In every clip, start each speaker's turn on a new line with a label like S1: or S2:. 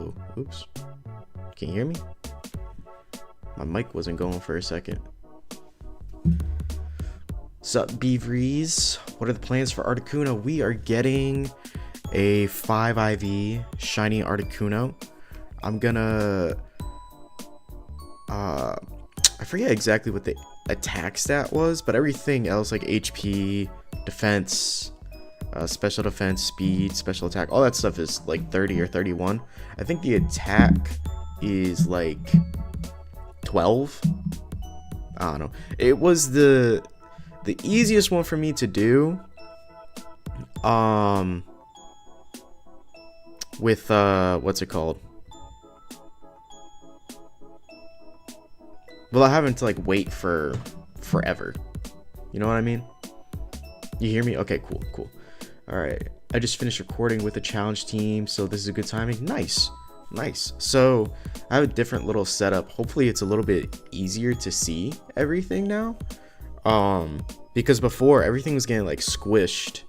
S1: Oh, oops. Can you hear me? My mic wasn't going for a second. Sup, Beavries? What are the plans for Articuno? We are getting a 5 IV shiny Articuno. I'm gonna I forget exactly what the attack stat was, but everything else like HP, defense, special defense, speed, special attack, all that stuff is like 30 or 31. I think the attack is like 12. I don't know. It was the easiest one for me to do. With what's it called? Well, I haven't to like wait for forever. You know what I mean? You hear me? Okay, cool. All right. I just finished recording with the challenge team, so this is a good timing. Nice. So I have a different little setup. Hopefully it's a little bit easier to see everything now. Because before everything was getting like squished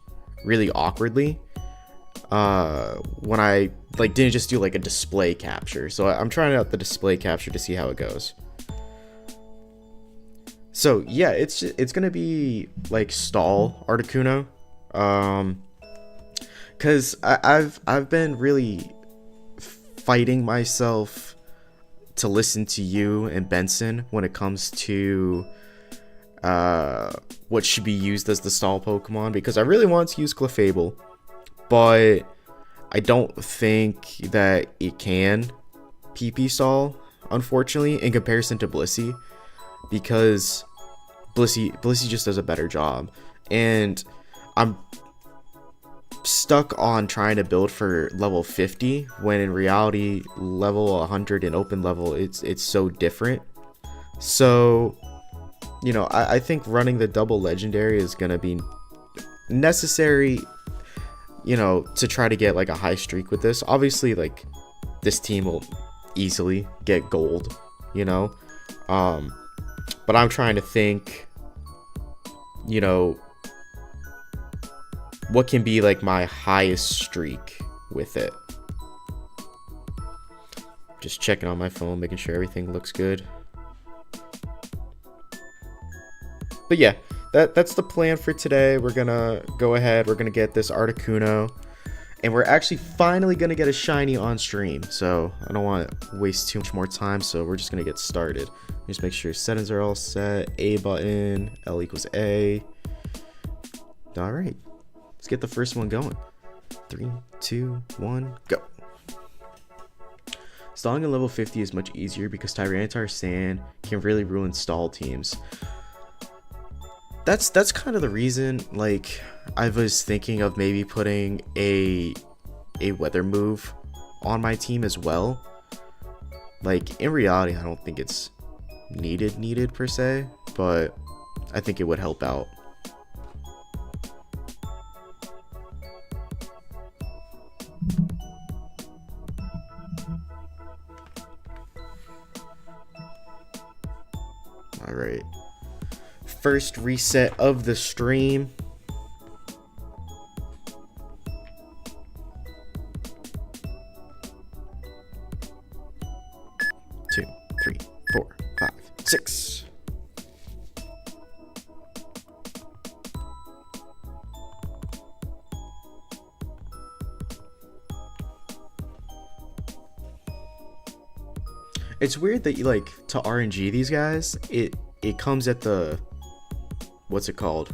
S1: really awkwardly. When I like didn't just do like a display capture. So I'm trying out the display capture to see how it goes. So yeah, it's gonna be like stall Articuno. Cause I've been really fighting myself to listen to you and Benson when it comes to what should be used as the stall Pokemon, because I really want to use Clefable, but I don't think that it can PP stall, unfortunately, in comparison to Blissey, because Blissey just does a better job, and I'm stuck on trying to build for level 50 when in reality level 100 in open level it's so different. So you know, I think running the double legendary is gonna be necessary, you know, to try to get like a high streak with this. Obviously, like this team will easily get gold, you know, but I'm trying to think, you know, what can be like my highest streak with it. Just checking on my phone, making sure everything looks good. But yeah, that's the plan for today. We're gonna go ahead, we're gonna get this Articuno, and we're actually finally gonna get a shiny on stream. So I don't want to waste too much more time, so we're just gonna get started. Just make sure settings are all set. A button, L equals A. All right, let's get the first one going. 3, 2, 1, go. Stalling in level 50 is much easier because Tyranitar Sand can really ruin stall teams. That's kind of the reason, like, I was thinking of maybe putting a weather move on my team as well. Like, in reality, I don't think it's needed per se, but I think it would help out. All right. First reset of the stream. Two, 3, 4, 5, 6. It's weird that you like to RNG these guys. It comes at the, what's it called?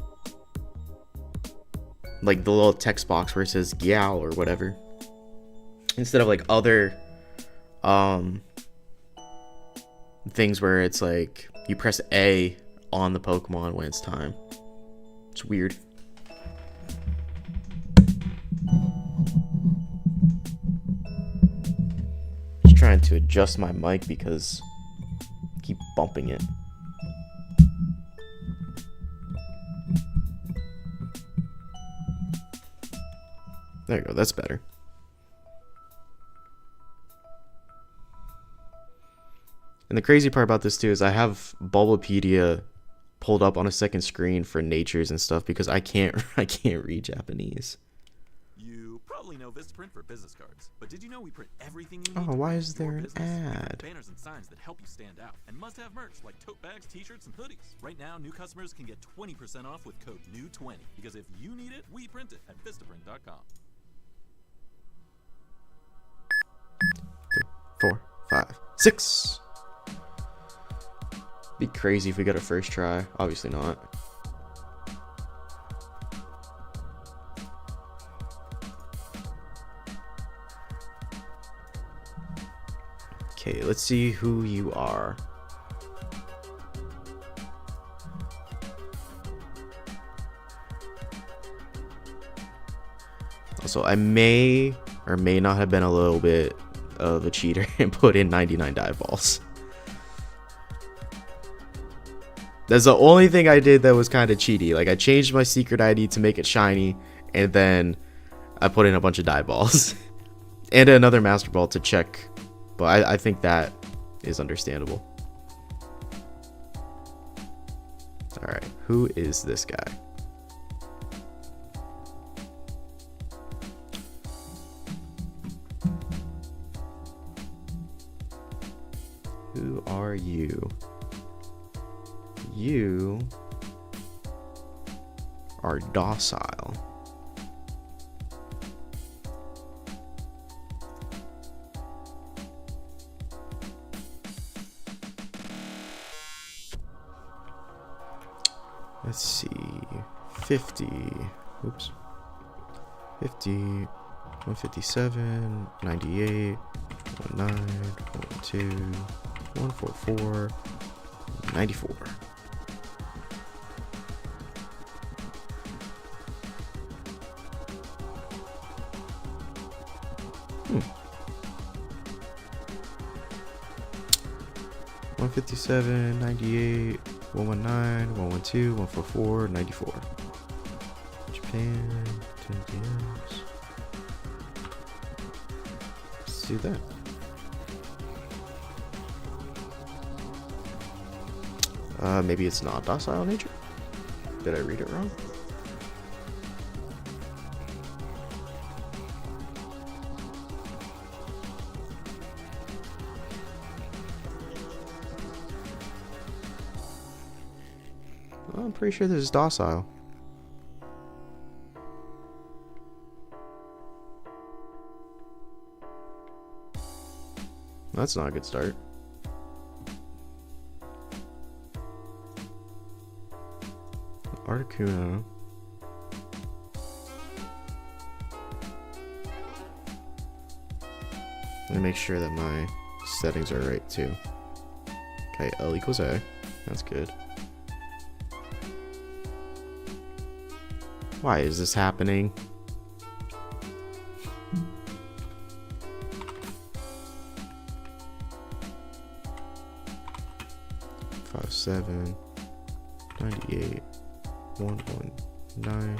S1: Like the little text box where it says Yow or whatever, instead of like other things where it's like you press A on the Pokemon when it's time. It's weird. Just trying to adjust my mic because I keep bumping it. There you go, that's better. And the crazy part about this too is I have Bulbapedia pulled up on a second screen for natures and stuff because I can't read Japanese.
S2: You probably know Vistaprint for business cards, but did you know we print everything you need?
S1: Oh,
S2: to
S1: why
S2: run
S1: is there
S2: your
S1: an
S2: business? We print
S1: ad?
S2: banners and signs that help you stand out, and must-have merch like tote bags, t-shirts, and hoodies. Right now, new customers can get 20% off with code NEW20, because if you need it, we print it at Vistaprint.com.
S1: 3, 4, 5, 6. Be crazy if we got a first try. Obviously not. Okay, let's see who you are. Also, I may or may not have been a little bit of a cheater and put in 99 dive balls. That's the only thing I did that was kind of cheaty. Like, I changed my secret ID to make it shiny, and then I put in a bunch of dive balls. And another master ball to check. But I think that is understandable. Alright, who is this guy? Who are you? You are docile. Let's see. 50. Oops. 50. 157. 98. 19. 112. 144. 94. Hmm. 157, 98, 119, 112, 144, 94. Japan, 10 DMs. Let's do that. Maybe it's not docile nature? Did I read it wrong? Well, I'm pretty sure this is docile. That's not a good start. Articuno. Let me make sure that my settings are right too. Okay, L equals A. That's good. Why is this happening? Five, 7, 98. 119,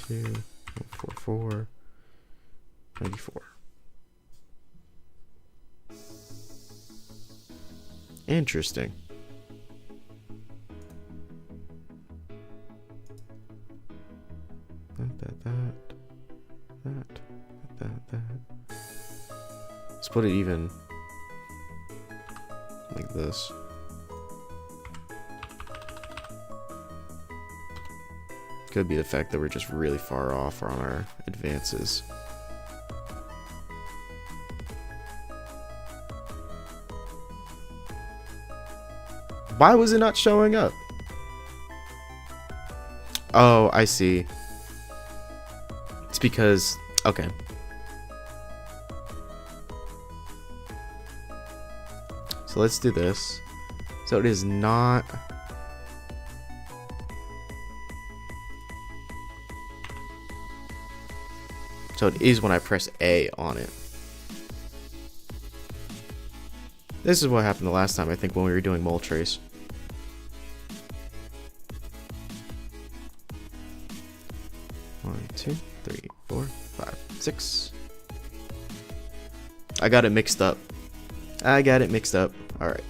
S1: 2, 144, 94. Interesting. That. Let's put it even like this. Could be the fact that we're just really far off on our advances. Why was it not showing up? Oh, I see. It's because... Okay. So let's do this. So it is not... So it is when I press A on it. This is what happened the last time, I think, when we were doing mole trace. One, 2, 3, 4, 5, 6. I got it mixed up. Alright.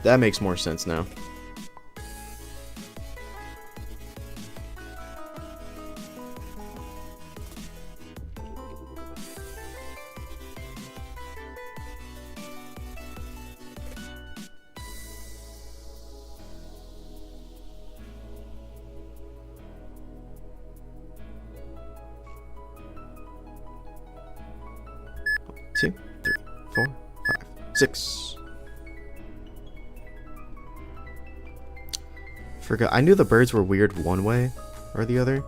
S1: That makes more sense now. 2, 3, 4, 5, 6. Forgot. I knew the birds were weird one way or the other.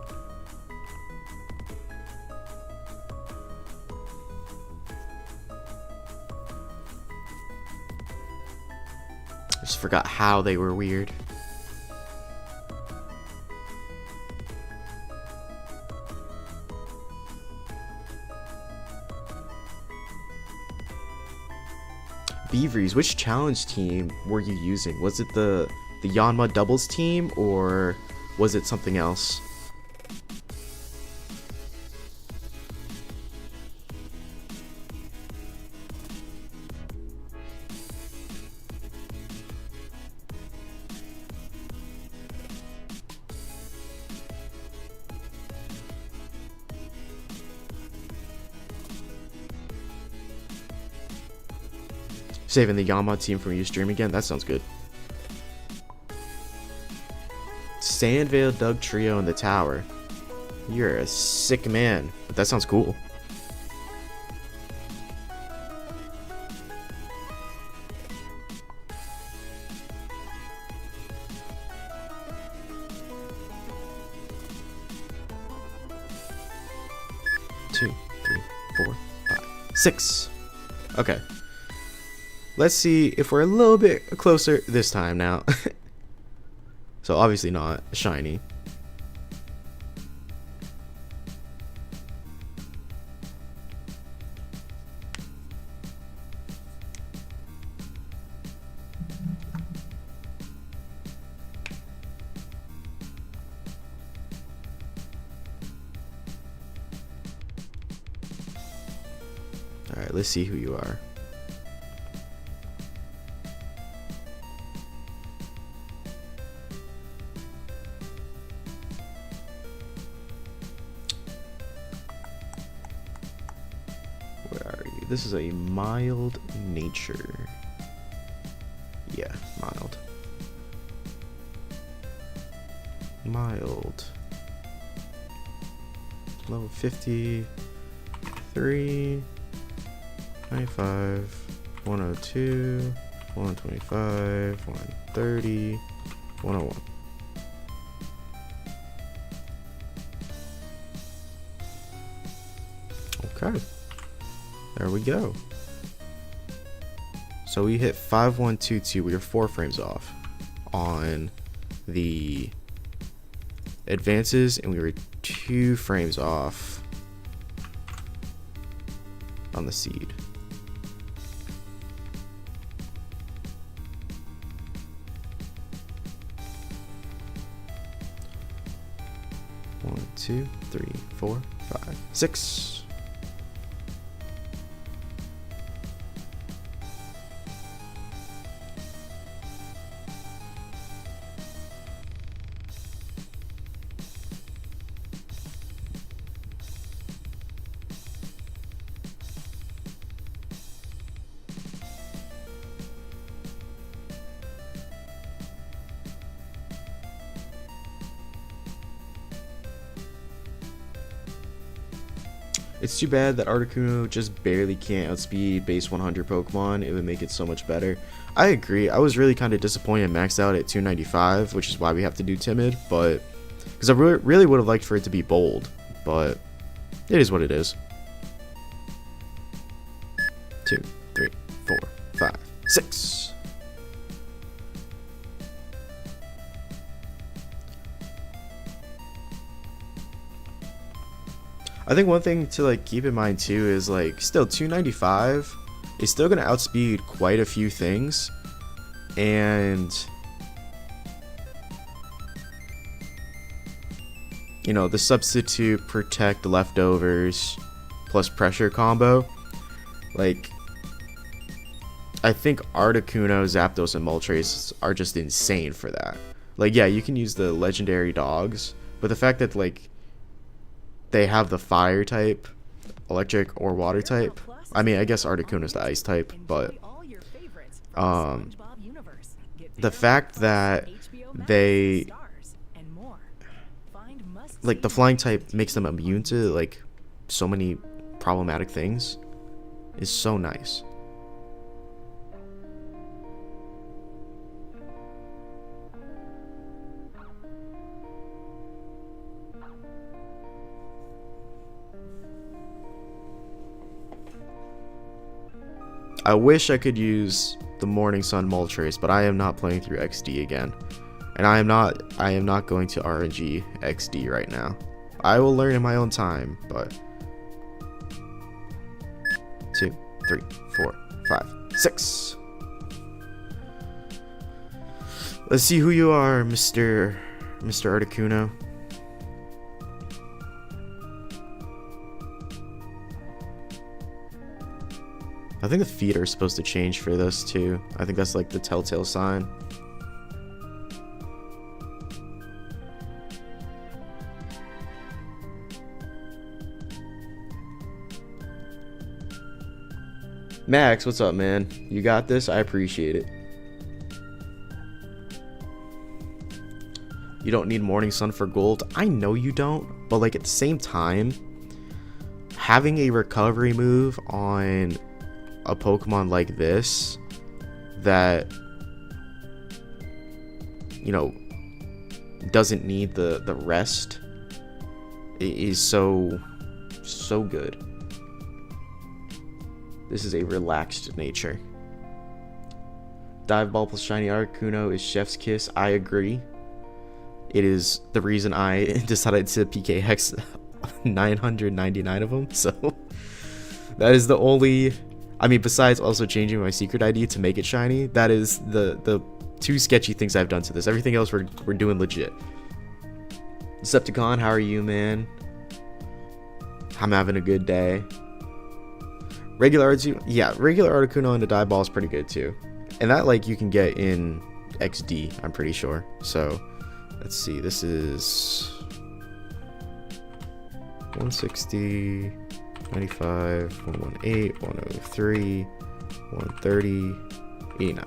S1: Just forgot how they were weird. Beavries, which challenge team were you using? Was it the Yanma doubles team, or was it something else? Saving the Yanma team from your stream again? That sounds good. Sandvale Doug Trio in the tower. You're a sick man. But that sounds cool. Two, 3, 4, 5, 6. Okay. Let's see if we're a little bit closer this time now. So obviously not shiny. All right, let's see who you are. This is a mild nature. Yeah, mild. Mild. Level 50. 3. 95. 102. 125. 130. 101. Okay. There we go. So we hit 5122. We were 4 frames off on the advances, and we were 2 frames off on the seed. One, 2, 3, 4, 5, 6. It's too bad that Articuno just barely can't outspeed base 100 Pokemon. It would make it so much better. I agree. I was really kind of disappointed maxed out at 295, which is why we have to do Timid, but because I really would have liked for it to be Bold, but it is what it is. 2, 3, 4, 5, 6. I think one thing to like keep in mind too is like still 295 is still gonna outspeed quite a few things, and you know, the substitute, protect, leftovers plus pressure combo, like I think Articuno, Zapdos, and Moltres are just insane for that. Like yeah, you can use the legendary dogs, but the fact that like they have the fire type, electric, or water type. I mean, I guess Articuno's the ice type, but the fact that they like the flying type makes them immune to like so many problematic things. is so nice. I wish I could use the Morning Sun Moltres, but I am not playing through XD again. And I am not going to RNG XD right now. I will learn in my own time, but 2, 3, 4, 5, 6. Let's see who you are, Mr. Articuno. I think the feet are supposed to change for this too. I think that's like the telltale sign. Max, what's up, man? You got this? I appreciate it. You don't need Morning Sun for gold. I know you don't, but like at the same time, having a recovery move on a Pokemon like this that, you know, doesn't need the rest is so good. This is a relaxed nature. Dive Ball plus Shiny Articuno is Chef's Kiss. I agree. It is the reason I decided to PK Hex 999 of them. So that is the only, I mean, besides also changing my secret ID to make it shiny, that is the two sketchy things I've done to this. Everything else we're doing legit. Decepticon, how are you, man? I'm having a good day. Regular Articuno, yeah, regular Articuno and the Dive Ball is pretty good too. And that, like, you can get in XD, I'm pretty sure. So, let's see, this is 160, 95, 118, 103, 130, 89.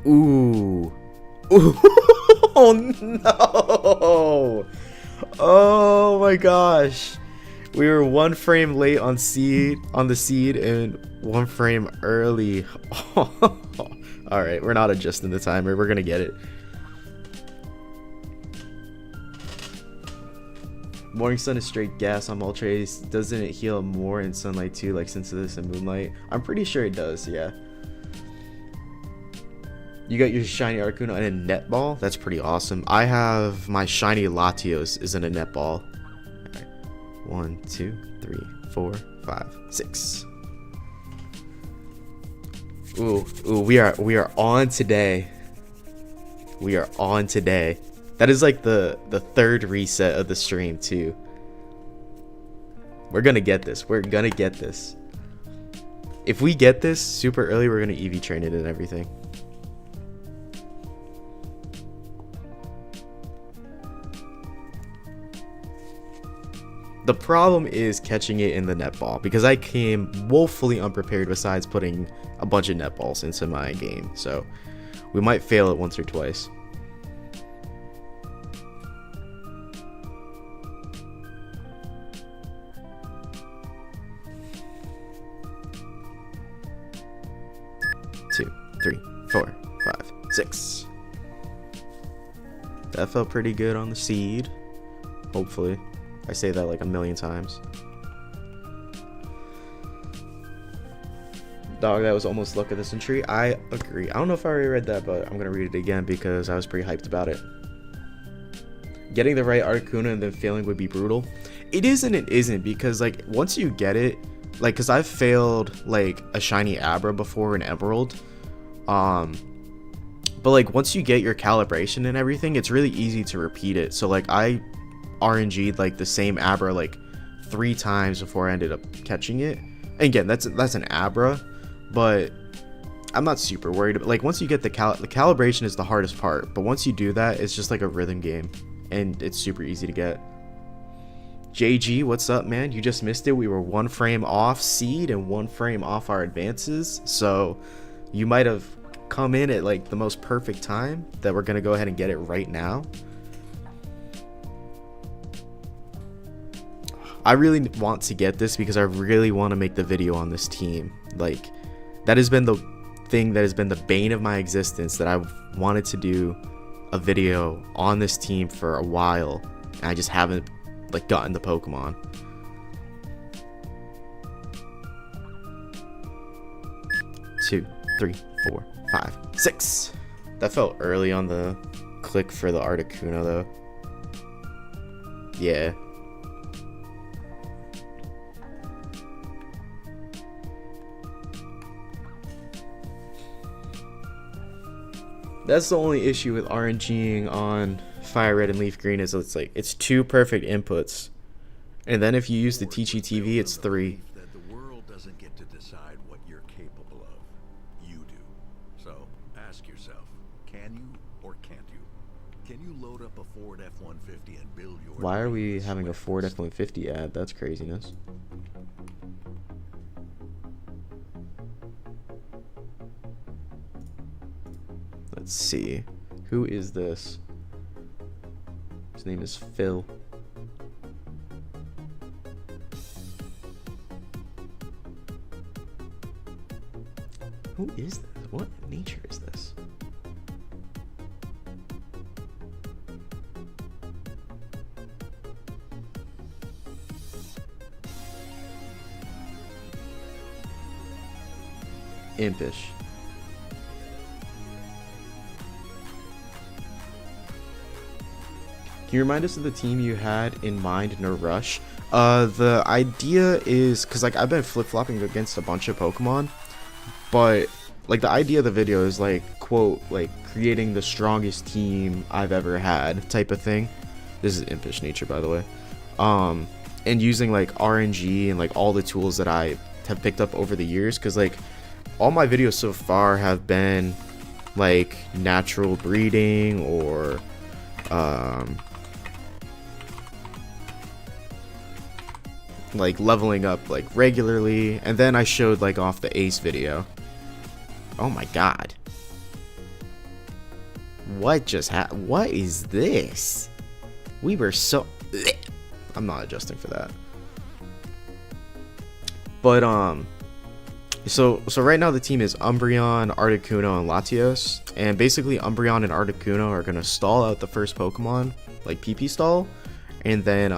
S1: Ooh. Ooh. Oh no. Oh my gosh. We were one frame late on the seed and one frame early. Alright, we're not adjusting the timer. We're gonna get it. Morning Sun is straight gas on Moltres. Doesn't it heal more in sunlight too, like Synthesis and Moonlight? I'm pretty sure it does, yeah. You got your shiny Articuno and a net ball? That's pretty awesome. I have my shiny Latios is in a net ball. Right. 1, 2, 3, 4, 5, 6. Ooh, we are on today. We are on today. That is like the third reset of the stream too. We're gonna get this. We're gonna get this. If we get this super early, we're gonna EV train it and everything. The problem is catching it in the netball because I came woefully unprepared besides putting a bunch of netballs into my game. So we might fail it once or twice. Two, 3, 4, 5, 6. That felt pretty good on the seed. Hopefully. I say that like a million times. Dog, that was almost luck of the century. I agree. I don't know if I already read that, but I'm gonna read it again because I was pretty hyped about it. Getting the right Articuno and then failing would be brutal. It is and it isn't, because like once you get it, like, because I've failed like a shiny Abra before in Emerald, but like once you get your calibration and everything, it's really easy to repeat it. So like I RNG'd like the same Abra like 3 times before I ended up catching it. And again, that's an Abra, but I'm not super worried about, like, once you get the calibration is the hardest part, but once you do that, it's just like a rhythm game and it's super easy to get. JG, what's up, man? You just missed it. We were 1 frame off seed and 1 frame off our advances, so you might have come in at like the most perfect time that we're gonna go ahead and get it right now. I really want to get this because I really want to make the video on this team. Like, that has been the thing that has been the bane of my existence, that I've wanted to do a video on this team for a while, and I just haven't like gotten the Pokemon. Two, 3, 4, 5, 6. That felt early on the click for the Articuno though. Yeah. That's the only issue with RNGing on Fire Red and Leaf Green, is it's like it's 2 perfect inputs, and then if you use the TGTV, it's 3.
S3: That the world doesn't get to decide what you're capable of. You do. So ask yourself, can you or can't you? Can you load up a Ford F-150 and build your...
S1: Why are we having a Ford F-150 ad? That's craziness. Let's see. Who is this? His name is Phil. Who is this? What nature is this? Impish. Can you remind us of the team you had in mind in a rush? The idea is, because like I've been flip-flopping against a bunch of Pokemon, but like the idea of the video is like, quote, like creating the strongest team I've ever had type of thing. This is Impish Nature, by the way. And using like RNG and like all the tools that I have picked up over the years, because like all my videos so far have been like natural breeding or like leveling up like regularly, and then I showed like off the Ace video. Oh my god, what just happened? What is this? We were so... I'm not adjusting for that. But so right now the team is Umbreon, Articuno, and Latios, and basically Umbreon and Articuno are gonna stall out the first Pokemon, like PP stall, and then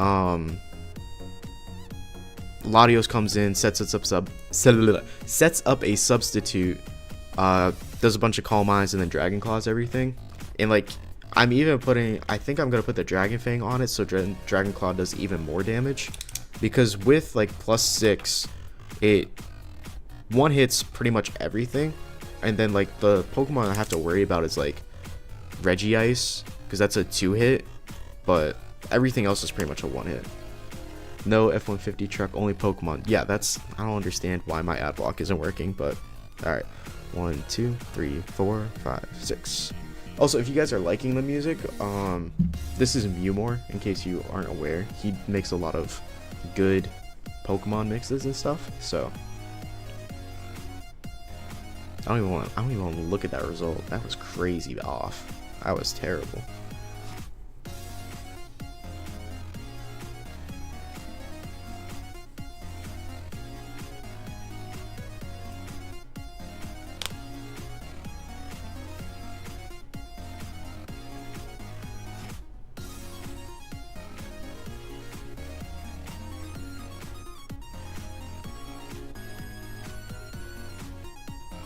S1: Latios comes in, sets up a substitute, does a bunch of Calm Minds, and then Dragon Claws everything. And like I'm even putting, I think I'm gonna put the Dragon Fang on it, so Dragon Claw does even more damage, because with like +6, it one hits pretty much everything, and then like the Pokemon I have to worry about is like Regice, because that's a 2-hit, but everything else is pretty much a 1-hit. No F-150 truck, only Pokemon. Yeah, that's, I don't understand why my ad block isn't working, but alright. 1, 2, 3, 4, 5, 6. Also, if you guys are liking the music, this is Mewmore, in case you aren't aware. He makes a lot of good Pokemon mixes and stuff, so I don't even want to look at that result. That was crazy off. That was terrible.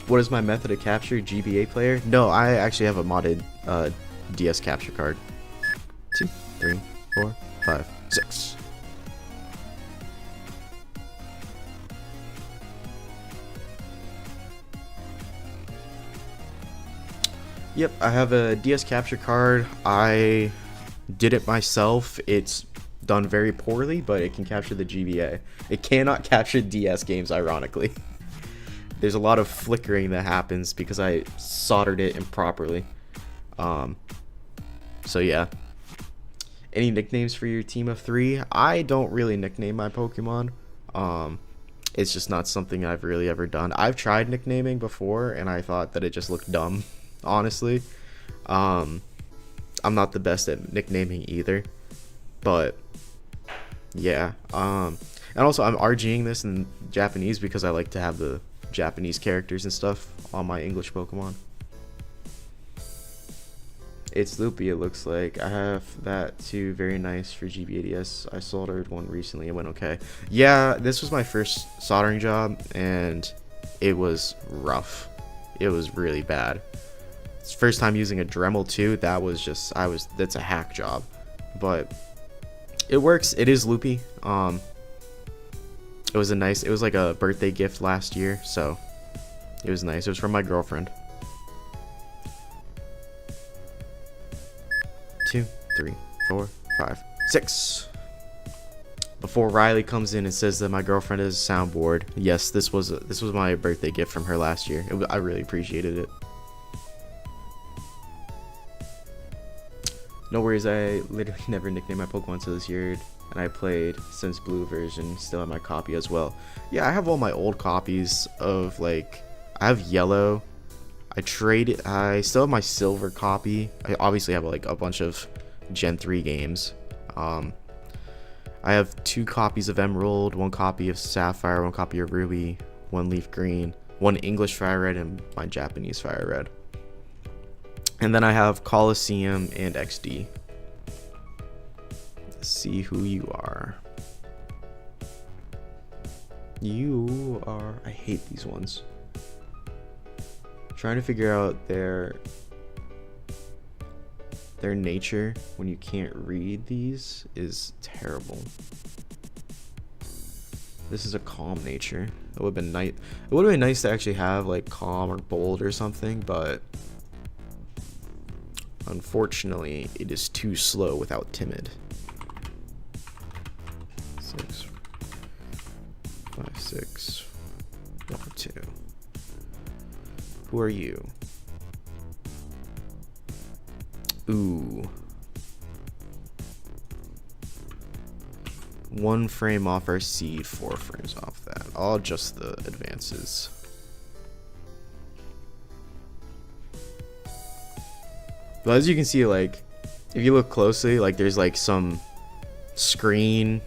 S1: What is my method of capture? GBA player? No, I actually have a modded DS capture card. 2, 3, 4, 5, 6. Yep, I have a DS capture card. I did it myself. It's done very poorly, but it can capture the GBA. It cannot capture DS games, ironically. There's a lot of flickering that happens because I soldered it improperly. So yeah. Any nicknames for your team of 3? I don't really nickname my Pokemon. It's just not something I've really ever done. I've tried nicknaming before, and I thought that it just looked dumb, honestly. I'm not the best at nicknaming either, but Yeah. And also I'm RGing this in Japanese because I like to have the Japanese characters and stuff on my English Pokemon. It's loopy, it looks like. I have that too. Very nice for GB80S. I soldered one recently. It went okay. Yeah, this was my first soldering job, and it was rough. It was really bad. It's first time using a Dremel too. That was just, that's a hack job. But it works. It is loopy. It was like a birthday gift last year, so it was nice. It was from my girlfriend. 2, 3, 4, 5, 6. Before Riley comes in and says that my girlfriend is a soundboard. Yes, this was my birthday gift from her last year. I really appreciated it. No worries, I literally never nicknamed my Pokemon until this year, and I played since Blue version, still have my copy as well. Yeah, I have all my old copies of, like, I have Yellow. I still have my Silver copy. I obviously have, like, a bunch of Gen 3 games. I have 2 copies of Emerald, 1 copy of Sapphire, 1 copy of Ruby, 1 Leaf Green, 1 English Fire Red, and my Japanese Fire Red. And then I have Coliseum and XD. Let's see who you are. You are... I hate these ones. Trying to figure out their nature when you can't read these is terrible. This is a calm nature. It would have been nice. It would have been nice to actually have like calm or bold or something, but unfortunately, it is too slow without timid. 6, 5, 6, 1, 2. Who are you? Ooh. 1 frame off our seed, 4 frames off that. I'll adjust the advances. But as you can see, like, if you look closely, like, there's like some screen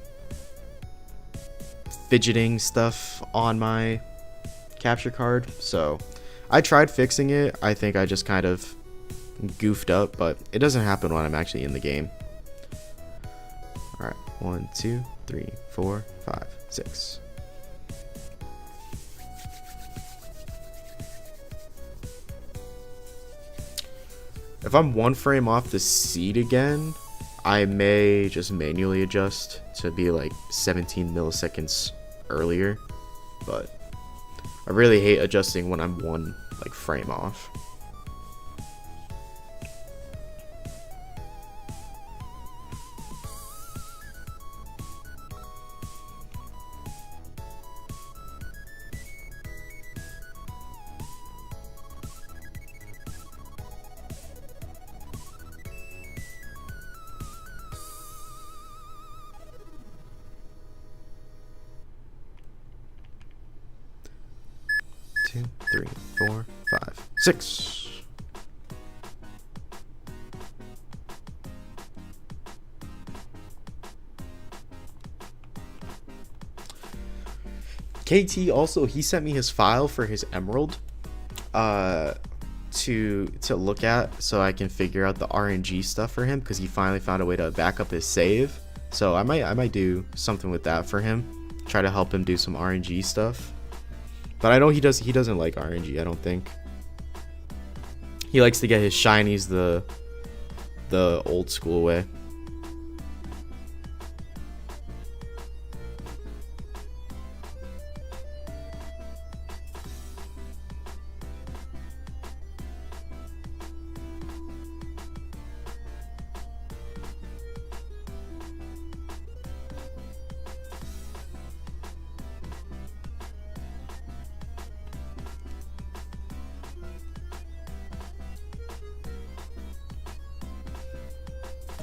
S1: fidgeting stuff on my capture card. So I tried fixing it. I think I just kind of goofed up, but it doesn't happen when I'm actually in the game. All right, 1, 2, 3, 4, 5, 6. If I'm 1 frame off the seed again, I may just manually adjust to be like 17 milliseconds earlier, but I really hate adjusting when I'm 1 like frame off. Two, 3, 4, 5, 6. KT also, he sent me his file for his Emerald to look at so I can figure out the RNG stuff for him, because he finally found a way to back up his save. So I might do something with that for him. Try to help him do some RNG stuff. But I know he doesn't like RNG, I don't think. He likes to get his shinies the old school way.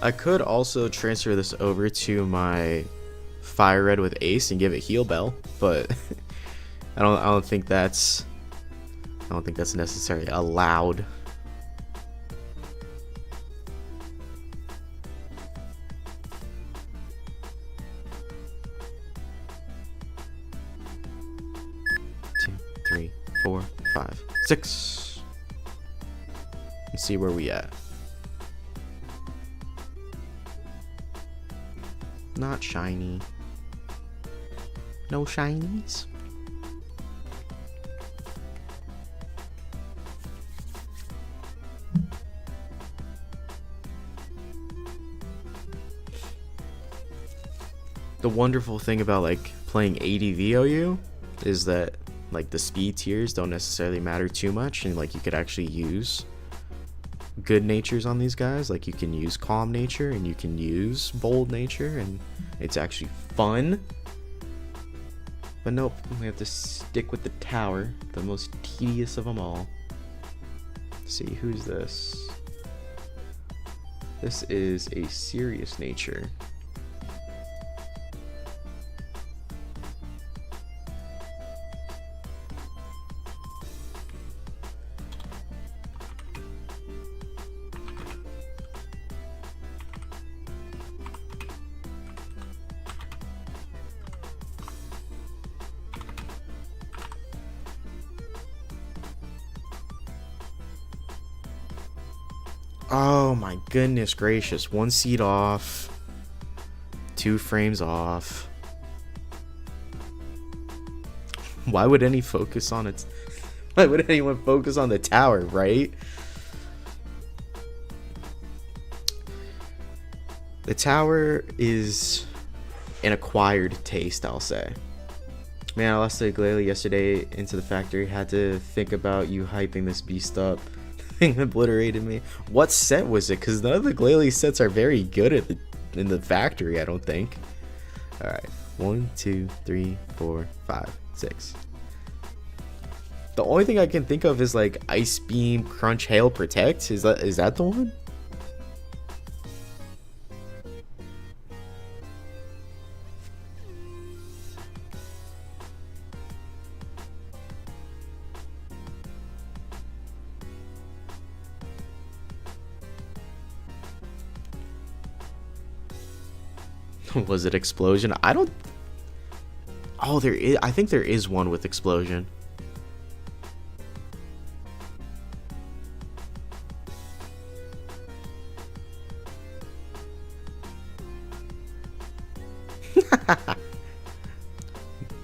S1: I could also transfer this over to my Fire Red with Ace and give it Heal Bell, but I don't think that's necessarily allowed. 5, 6. Let's see where we at. Not shiny. No shinies. The wonderful thing about like playing ADVOU is that like the speed tiers don't necessarily matter too much, and like you could actually use good natures on these guys. Like you can use calm nature and you can use bold nature, and it's actually fun. But nope, we have to stick with the tower, the most tedious of them all. Let's see, who's this? This is a serious nature. Oh my goodness gracious. 1 seed off. 2 frames off. Why would any focus on its... Why would anyone focus on the tower, right? The tower is an acquired taste, I'll say. Man, I lost a Glalie yesterday into the factory. Had to think about you hyping this beast up. Thing obliterated me. What set was it? Because none of the Glalie sets are very good at in the factory, I don't think. Alright. 1, 2, 3, 4, 5, 6. The only thing I can think of is like Ice Beam, Crunch, Hail, Protect. Is that the one? Was it Explosion? I don't... Oh, there is... I think there is one with Explosion.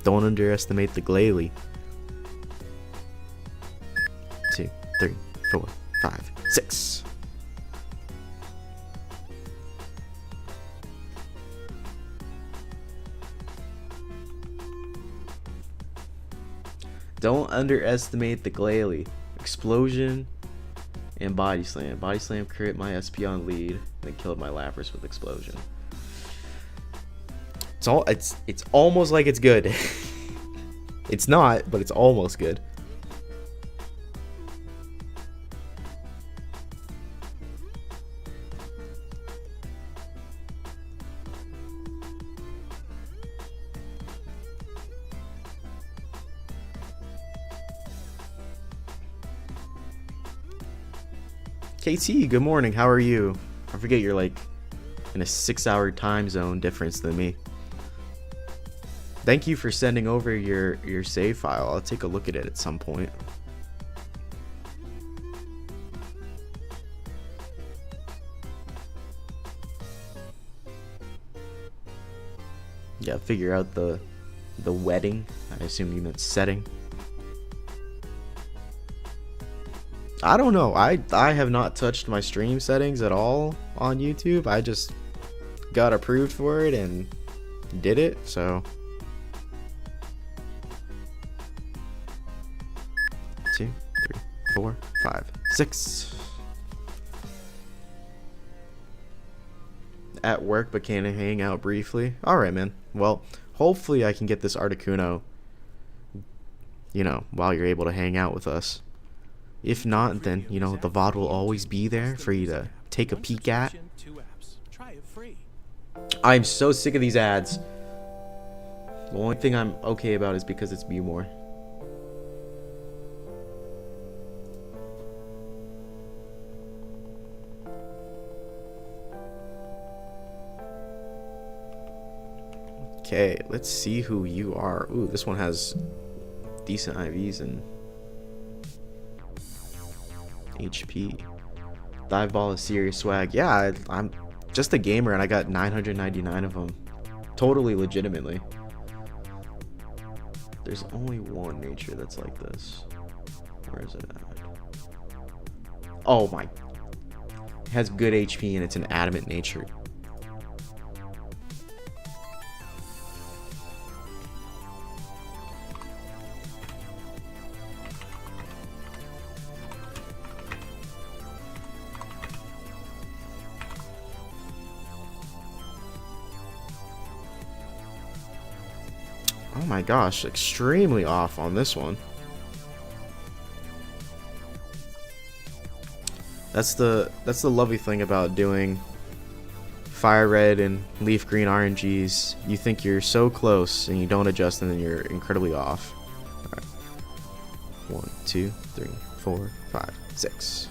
S1: Don't underestimate the Glalie. 2, 3, 4, 5, 6. Don't underestimate the Glalie. Explosion and Body Slam. Body Slam crit my SP on lead, then killed my Lapras with Explosion. It's almost like it's good. It's not, but it's almost good. KT, good morning. How are you? I forget you're like in a 6-hour time zone difference than me. Thank you for sending over your save file. I'll take a look at it at some point. Yeah, figure out the wedding. I assume you meant setting. I don't know. I have not touched my stream settings at all on YouTube. I just got approved for it and did it, so 2, 3, 4, 5, 6. At work, but can I hang out briefly? Alright, man. Well, hopefully I can get this Articuno, you know, while you're able to hang out with us. If not, then, you know, the VOD will always be there for you to take a peek at. I'm so sick of these ads. The only thing I'm okay about is because it's More. Okay, let's see who you are. Ooh, this one has decent IVs and HP. Dive ball is serious swag. Yeah, I'm just a gamer and I got 999 of them. Totally legitimately. There's only one nature that's like this. Where is it at? Oh my. It has good HP and it's an adamant nature. Oh my gosh, extremely off on this one. That's the lovely thing about doing fire red and leaf green RNGs. You think you're so close and you don't adjust and then you're incredibly off. Alright. 1, 2, 3, 4, 5, 6.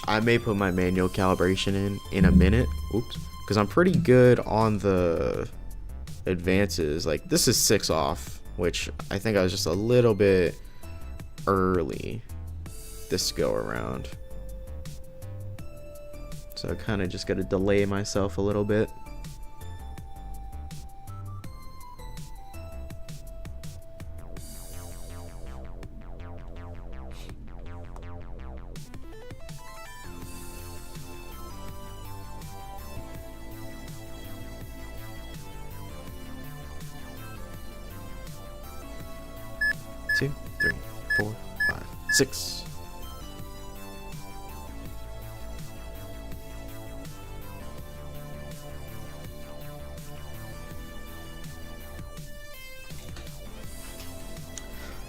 S1: I may put my manual calibration in a minute. Oops. Because I'm pretty good on the advances. Like, this is 6 off, which I think I was just a little bit early this go around. So I kind of just got to delay myself a little bit. Two, 3, 4, 5, 6.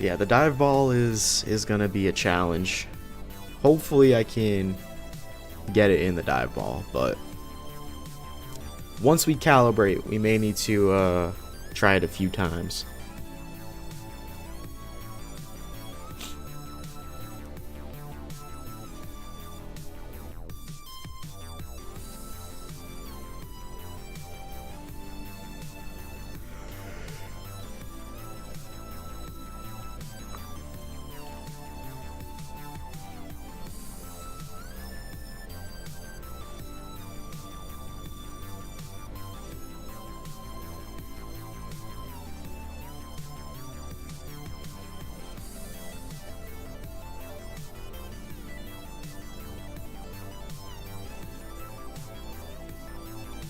S1: Yeah, the dive ball is gonna be a challenge. Hopefully I can get it in the dive ball, but once we calibrate, we may need to try it a few times.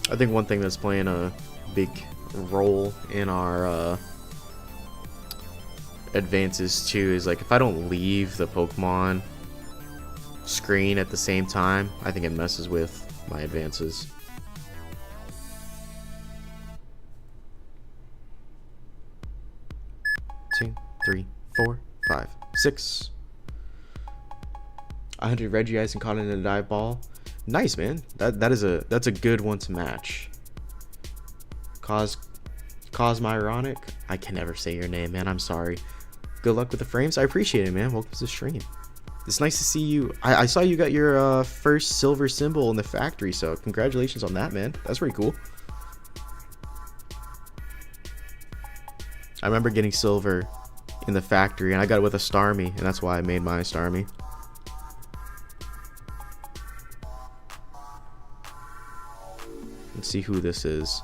S1: I think one thing that's playing a big role in our advances too is, like, if I don't leave the Pokemon screen at the same time, I think it messes with my advances. Two, 3, 4, 5, 6. 100 Regice and caught it in a dive ball. Nice, man. That's a good one to match. Cosmyronic. I can never say your name, man. I'm sorry. Good luck with the frames. I appreciate it, man. Welcome to the stream. It's nice to see you. I saw you got your first silver symbol in the factory, so congratulations on that, man. That's pretty cool. I remember getting silver in the factory, and I got it with a Starmie, and that's why I made my Starmie. Let's see who this is.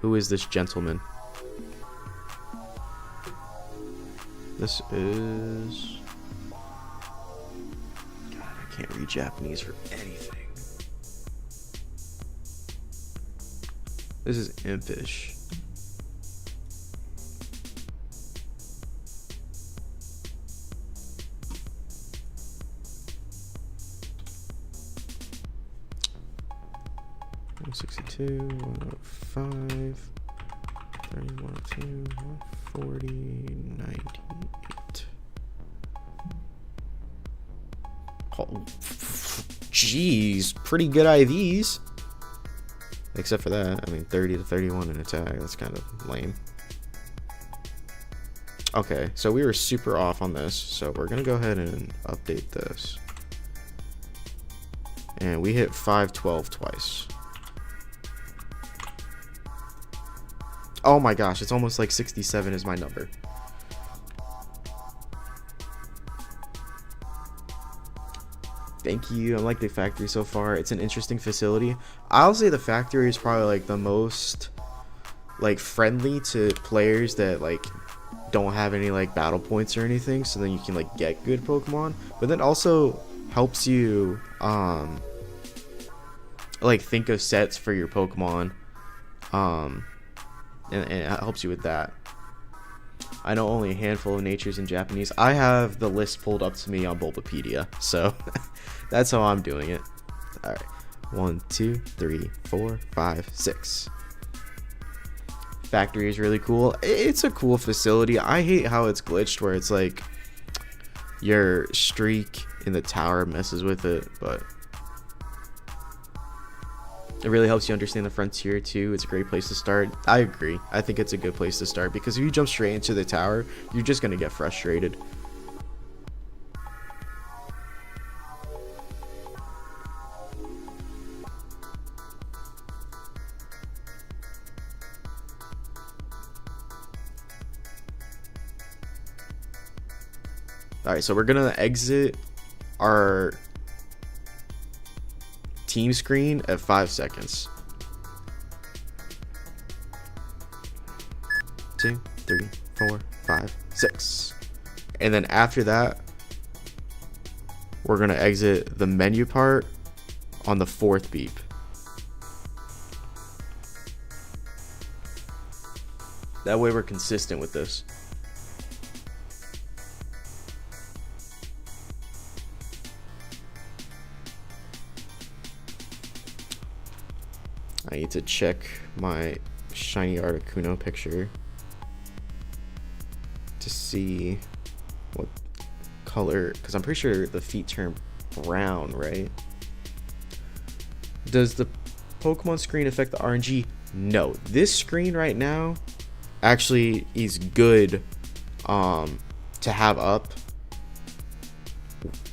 S1: Who is this gentleman? This is... God, I can't read Japanese for anything. This is Impish. $162, 105, 3102, 140, 98. Oh, jeez, pretty good IVs. Except for that, I mean, 30 to 31 in attack. That's kind of lame. Okay, so we were super off on this, so we're gonna go ahead and update this. And we hit 512 twice. Oh my gosh, it's almost like 67 is my number. Thank you. I like the factory so far. It's an interesting facility. I'll say the factory is probably like the most like friendly to players that like don't have any like battle points or anything, so then you can like get good Pokemon, but then also helps you like think of sets for your Pokemon, and it helps you with that. I know only a handful of natures in Japanese. I have the list pulled up to me on Bulbapedia, so that's how I'm doing it. All right, 1, 2, 3, 4, 5, 6. Factory is really cool. It's a cool facility. I hate how it's glitched, where it's like your streak in the tower messes with it, but it really helps you understand the frontier too. It's a great place to start. I agree. I think it's a good place to start, because if you jump straight into the tower, you're just gonna get frustrated. Alright, so we're gonna exit our team screen at 5 seconds. 2, 3, 4, 5, 6. And then after that, we're gonna exit the menu part on the 4th beep. That way we're consistent with this. I need to check my shiny Articuno picture to see what color, because I'm pretty sure the feet turn brown, right? Does the Pokemon screen affect the RNG? No. This screen right now actually is good to have up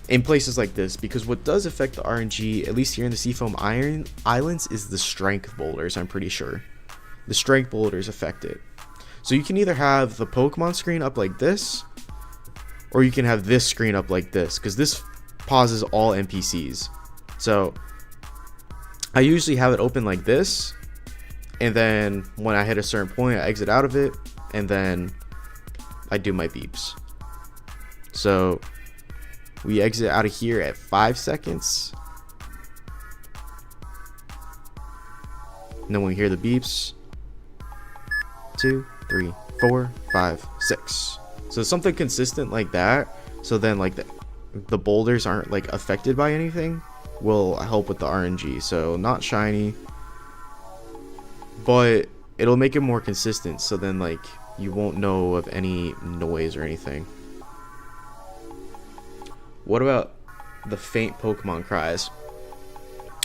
S1: in places like this, because what does affect the RNG, at least here in the Seafoam Islands, is the strength boulders. I'm pretty sure the strength boulders affect it. So you can either have the Pokemon screen up like this, or you can have this screen up like this, because this pauses all NPCs. So I usually have it open like this, and then when I hit a certain point, I exit out of it, and then I do my beeps. So we exit out of here at 5 seconds. And then when we hear the beeps, 2, 3, 4, 5, 6. So something consistent like that. So then like the boulders aren't like affected by anything, will help with the RNG. So not shiny, but it'll make it more consistent. So then like you won't know of any noise or anything. What about the faint Pokemon cries?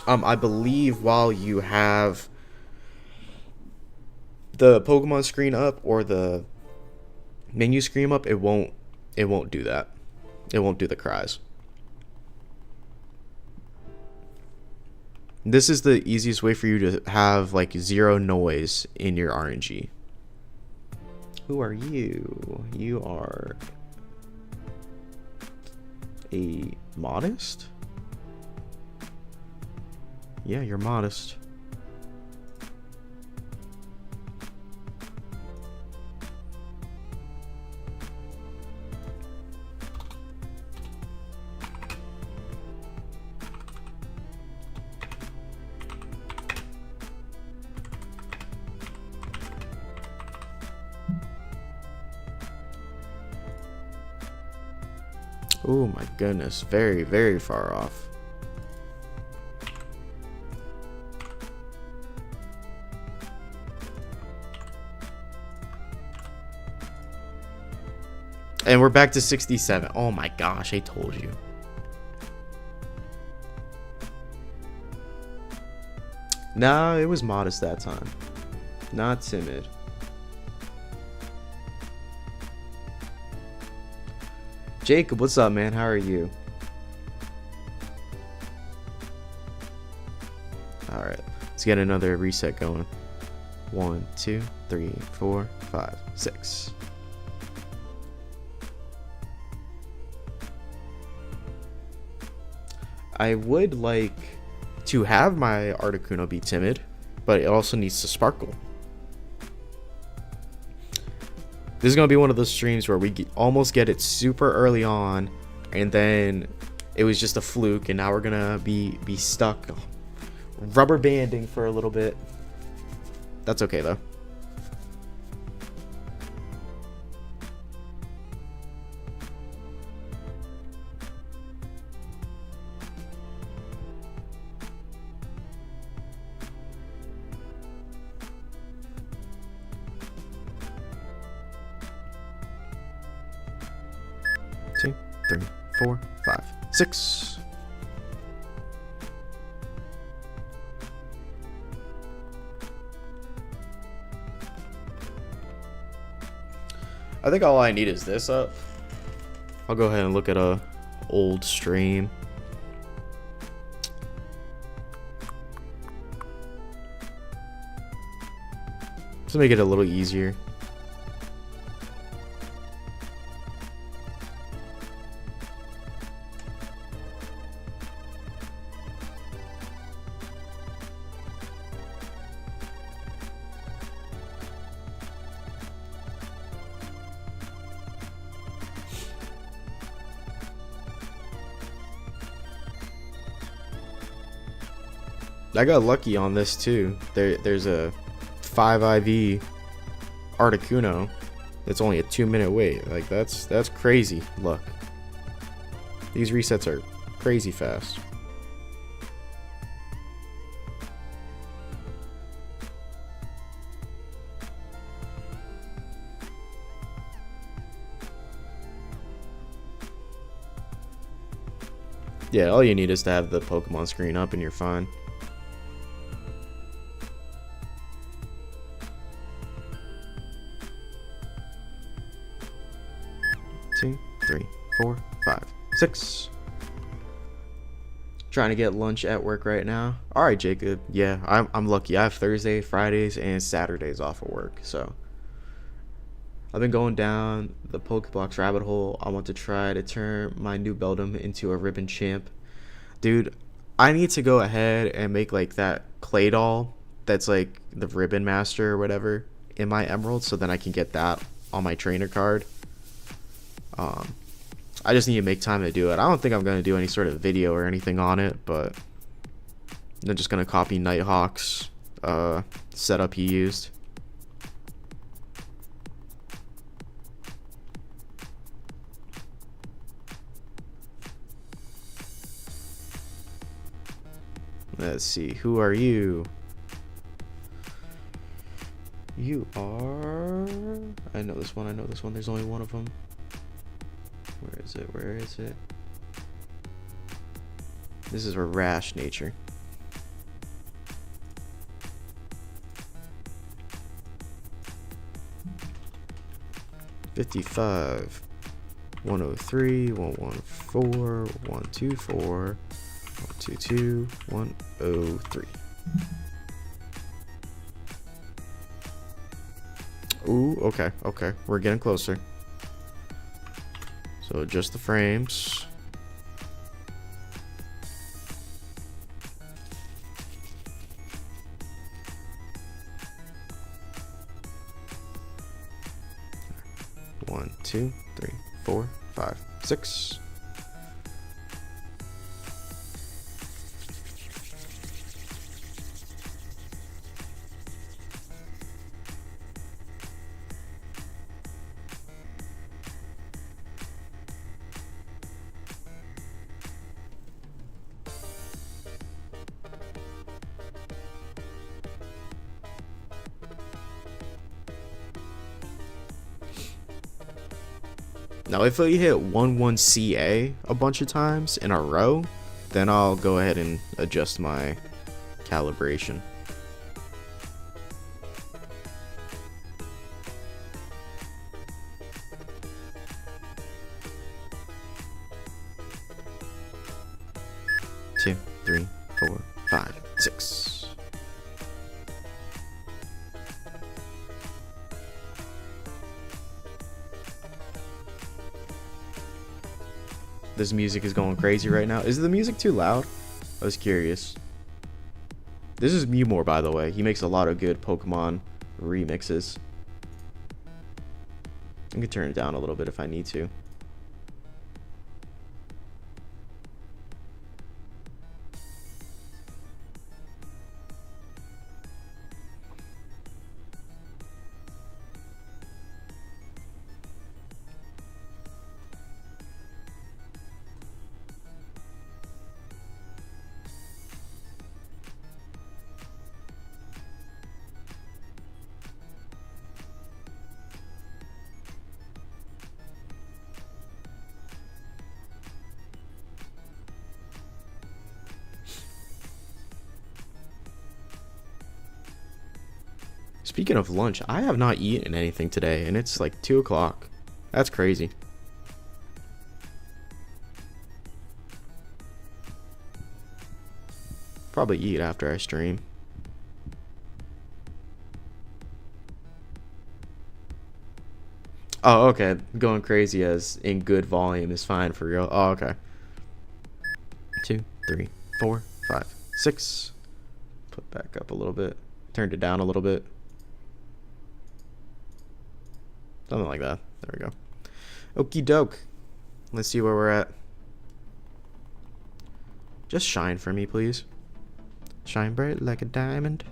S1: I believe while you have the Pokemon screen up or the menu screen up, it won't do that. It won't do the cries. This is the easiest way for you to have like zero noise in your RNG. Who are you? You are a modest? Yeah, you're modest. Oh my goodness, very, very far off. And we're back to 67. Oh my gosh, I told you. Nah, it was modest that time. Not timid. Jacob, what's up, man? How are you? Alright, let's get another reset going. 1, 2, 3, 4, 5, 6. I would like to have my Articuno be timid, but it also needs to sparkle. This is going to be one of those streams where we almost get it super early on, and then it was just a fluke, and now we're going to be stuck rubber banding for a little bit. That's okay, though. Two, 3, 4, 5, 6. I think all I need is this up. I'll go ahead and look at a old stream. Just to make it a little easier. I got lucky on this too. There's a 5 IV Articuno. It's only a 2-minute wait. Like that's crazy luck. These resets are crazy fast. Yeah, all you need is to have the Pokemon screen up and you're fine. 2, 3, 4, 5, 6. Trying to get lunch at work right now. All right, Jacob. Yeah, I'm lucky. I have Thursday, Fridays, and Saturdays off of work. So I've been going down the Pokebox rabbit hole. I want to try to turn my new Beldum into a ribbon champ. Dude, I need to go ahead and make like that clay doll that's like the ribbon master or whatever in my emerald, so then I can get that on my trainer card. I just need to make time to do it. I don't think I'm going to do any sort of video or anything on it, but I'm just going to copy Nighthawk's setup he used. Let's see, who are you? You are... I know this one, there's only one of them. Where is it? This is a rash nature. $55, 103, 114, 124, 122, 103. Ooh, okay. We're getting closer. So just the frames. One, 2, 3, 4, 5, 6. Now, if I hit 11CA a bunch of times in a row, then I'll go ahead and adjust my calibration. Two, 3, 4, 5, 6. this music is going crazy right now. Is the music too loud? I was curious. This is Mewmore, by the way. He makes a lot of good Pokemon remixes. I can turn it down a little bit if I need to. Speaking of lunch, I have not eaten anything today, and it's like 2 o'clock. That's crazy. Probably eat after I stream. Oh, okay. Going crazy as in good volume is fine for real. Oh, okay. 2, 3, 4, 5, 6. Put back up a little bit. Turned it down a little bit. Something like that. There we go. Okie doke. Let's see where we're at. Just shine for me, please. Shine bright like a diamond.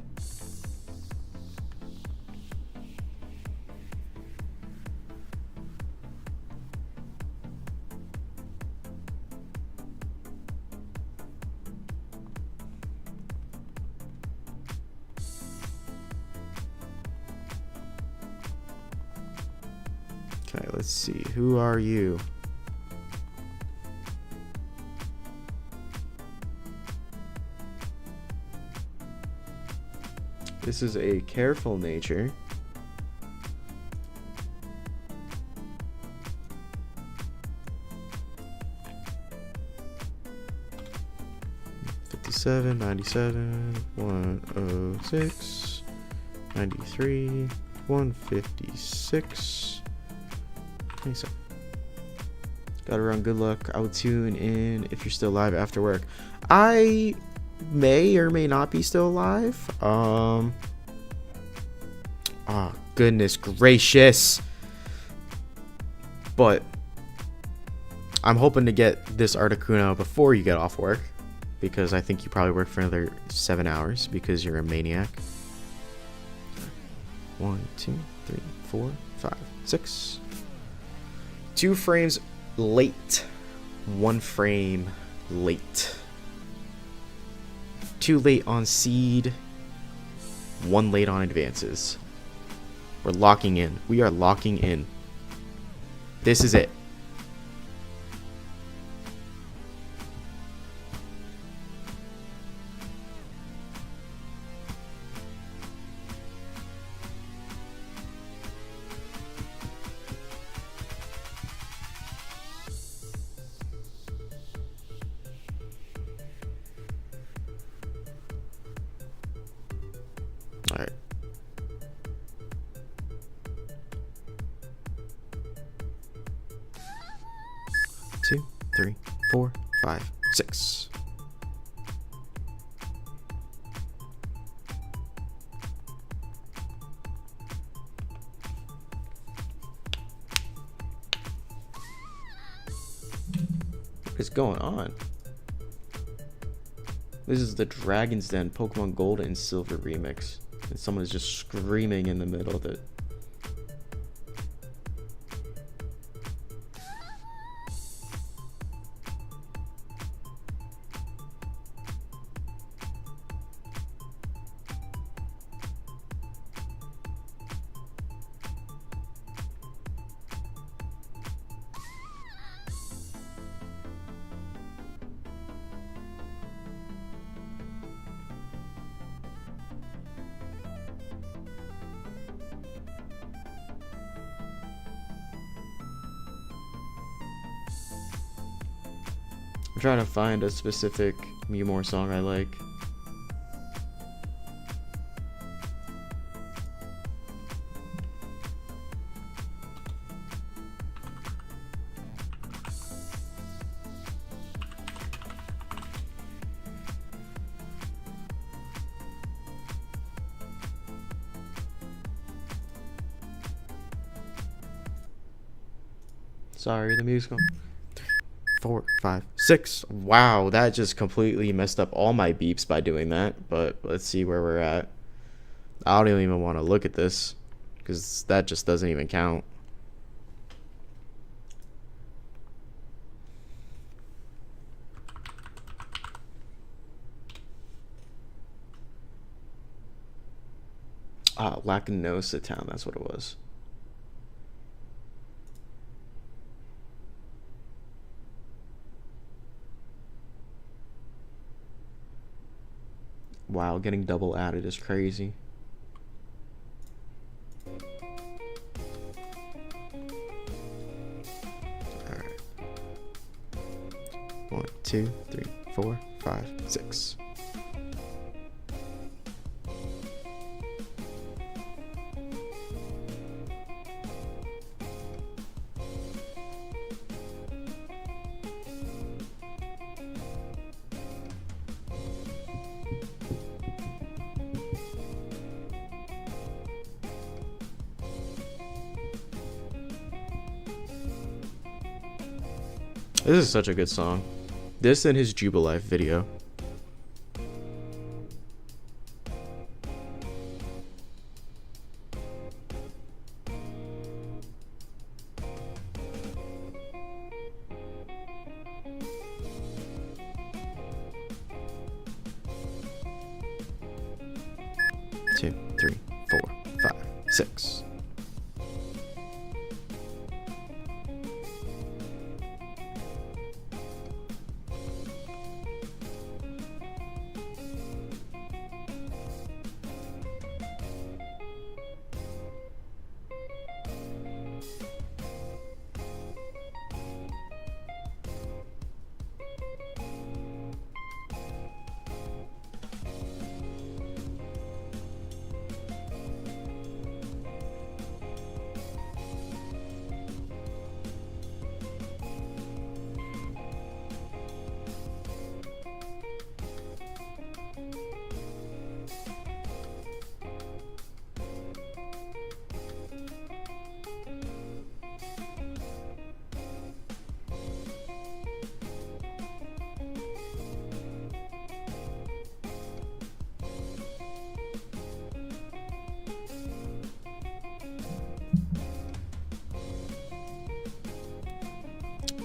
S1: Okay, let's see. Who are you? This is a careful nature. '57, '97, 106, '93, 156. 27. Gotta run. Good luck. I will tune in if you're still live after work. I may or may not be still alive. Oh, goodness gracious. But I'm hoping to get this Articuno before you get off work, because I think you probably work for another 7 hours because you're a maniac. 1, 2, 3, 4, 5, 6. 2 frames late. 1 frame late. 2 late on seed. 1 late on advances. We're locking in. We are locking in. This is it. All right. Two, 3, 4, 5, 6. What is going on? This is the Dragon's Den Pokemon Gold and Silver remix. And someone is just screaming in the middle of it. I'm trying to find a specific Mewmore song I like. Sorry, the music's going. 3, 4, 5, 6. Wow, that just completely messed up all my beeps by doing that. But let's see where we're at. I don't even want to look at this because that just doesn't even count. Lacanosa Town, that's what it was. Wow, getting double added is crazy. Alright. 1, 2, 3, 4, 5, 6. This is such a good song. This and his Jubilife video. Two, 3, 4, 5, 6.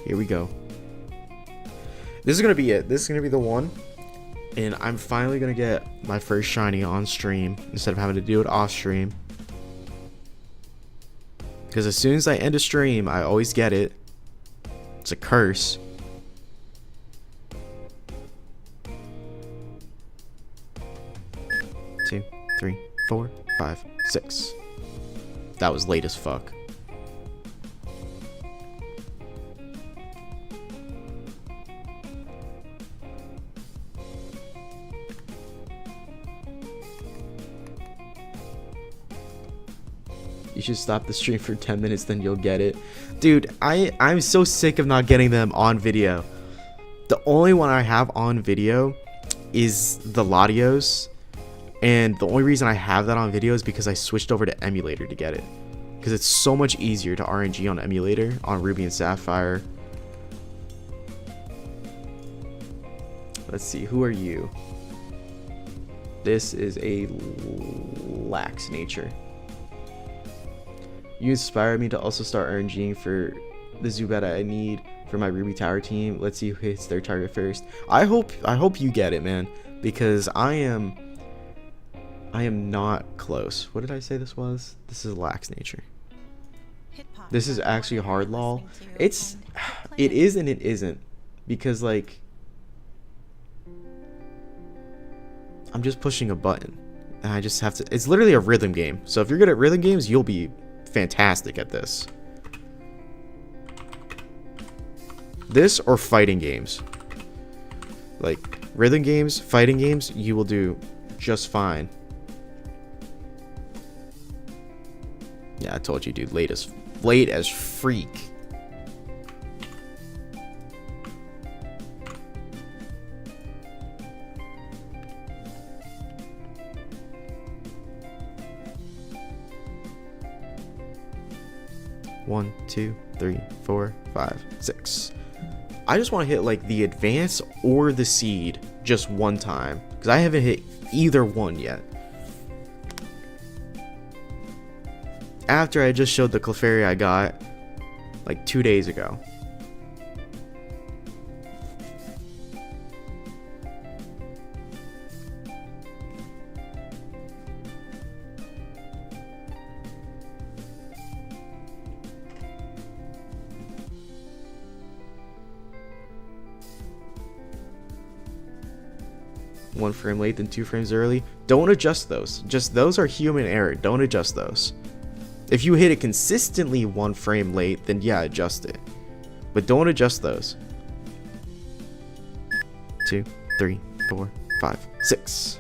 S1: Here we go. This is gonna be it. This is gonna be the one. And I'm finally gonna get my first shiny on stream instead of having to do it off stream. Because as soon as I end a stream, I always get it. It's a curse. Two, 3, 4, 5, 6. That was late as fuck. You should stop the stream for 10 minutes, then you'll get it. Dude, I'm so sick of not getting them on video. The only one I have on video is the Latios. And the only reason I have that on video is because I switched over to emulator to get it. Because it's so much easier to RNG on emulator on Ruby and Sapphire. Let's see, who are you? This is a lax nature. You inspired me to also start RNGing for the Zubetta I need for my Ruby Tower team. Let's see who hits their target first. I hope you get it, man, because I am not close. What did I say this was? This is lax nature. This is actually hard lol. It is and it isn't, because like I'm just pushing a button and I just have to. It's literally a rhythm game. So if you're good at rhythm games, you'll be fantastic at this. This or fighting games. Like rhythm games, fighting games, you will do just fine. Yeah, I told you, dude. Late as freak. One, 2, 3, 4, 5, 6. I just want to hit like the advance or the seed just one time, because I haven't hit either one yet. After I just showed the Clefairy I got like 2 days ago. One frame late, then 2 frames early. Don't adjust those. Just those are human error. Don't adjust those. If you hit it consistently 1 frame late, then yeah, adjust it. But don't adjust those. 2, 3, 4, 5, 6.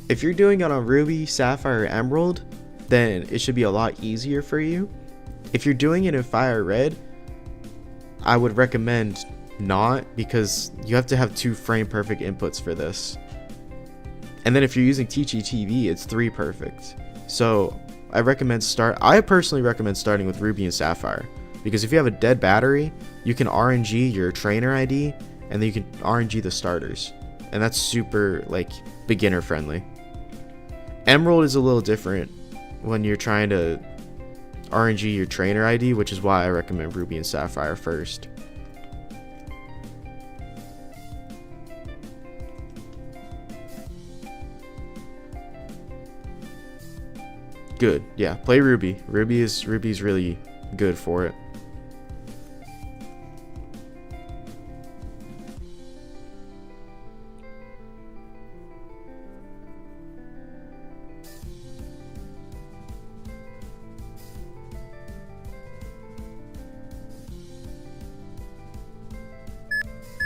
S1: If you're doing it on Ruby, Sapphire, or Emerald, then it should be a lot easier for you. If you're doing it in Fire Red, I would recommend not, because you have to have 2 frame perfect inputs for this. And then if you're using TGTV, it's 3 perfect. So I personally recommend starting with Ruby and Sapphire, because if you have a dead battery, you can RNG your trainer ID, and then you can RNG the starters. And that's super like beginner friendly. Emerald is a little different when you're trying to RNG your trainer ID, which is why I recommend Ruby and Sapphire first. Good. Yeah, play Ruby. Ruby's really good for it.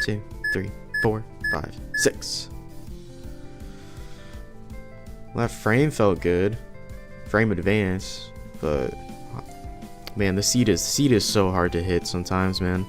S1: Two, 3, 4, 5, 6. Well, that frame felt good. Frame advance, but man, the seed is so hard to hit sometimes, man.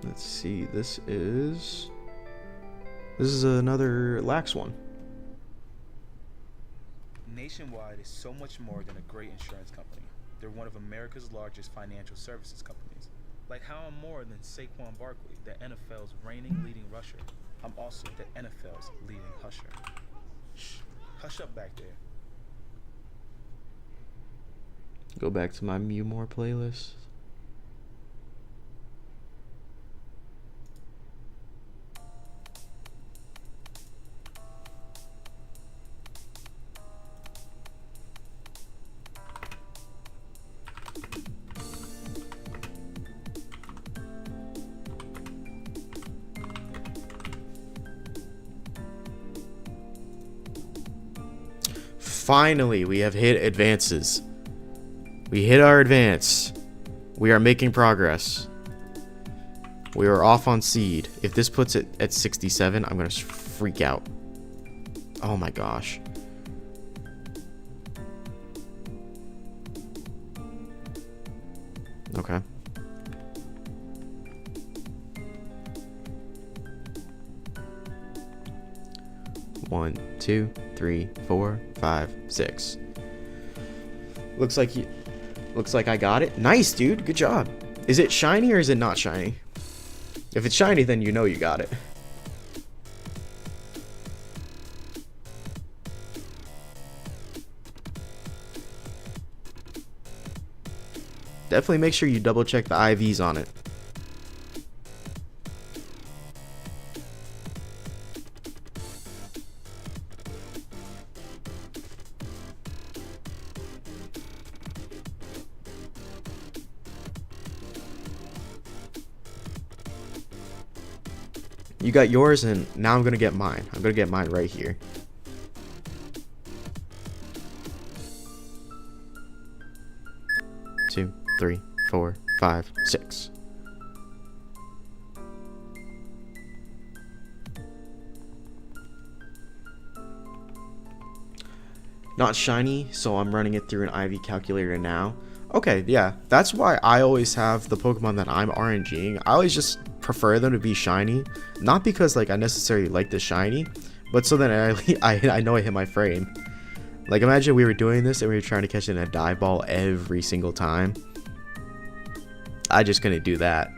S1: Let's see, this is another lax one.
S4: Nationwide is so much more than a great insurance company. They're one of America's largest financial services companies. Like how I'm more than Saquon Barkley, the NFL's reigning leading rusher. I'm also the NFL's leading husher. Shh, hush up back there.
S1: Go back to my Mew More playlist. Finally, we have hit advances. We hit our advance. We are making progress. We are off on seed. If this puts it at 67, I'm going to freak out. Oh my gosh. Okay. One, 2, 3, 4, 5, 6. Looks like I got it. Nice, dude. Good job. Is it shiny or is it not shiny? If it's shiny, then you know you got it. Definitely make sure you double check the IVs on it. You got yours, and now I'm gonna get mine. I'm gonna get mine right here. Two, 3, 4, 5, 6. Not shiny, so I'm running it through an IV calculator now. Okay, yeah, that's why I always have the Pokemon that I'm RNGing. I always just prefer them to be shiny, not because like I necessarily like the shiny, but so that I know I hit my frame. Like, imagine we were doing this and we were trying to catch it in a dive ball every single time. I just couldn't do that.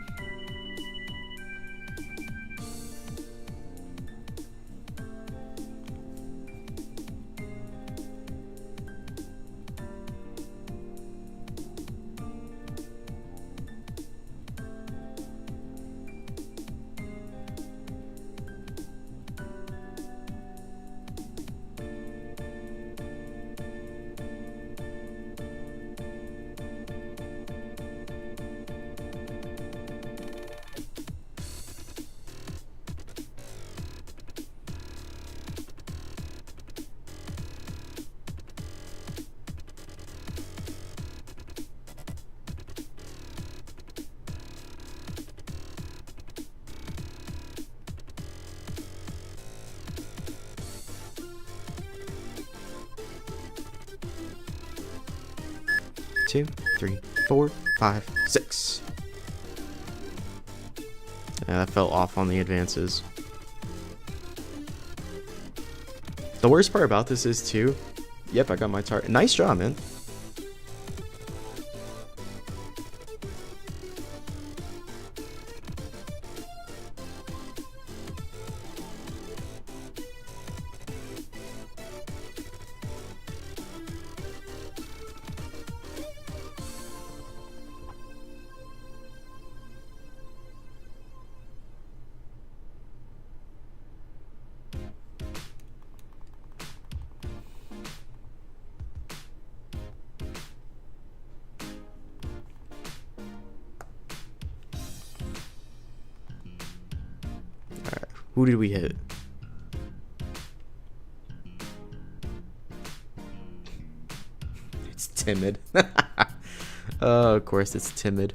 S1: Two, 3, 4, 5, 6. Yeah, that fell off on the advances. The worst part about this is too. Yep, I got my target. Nice job, man. Who did we hit? It's timid. Oh, of course it's timid.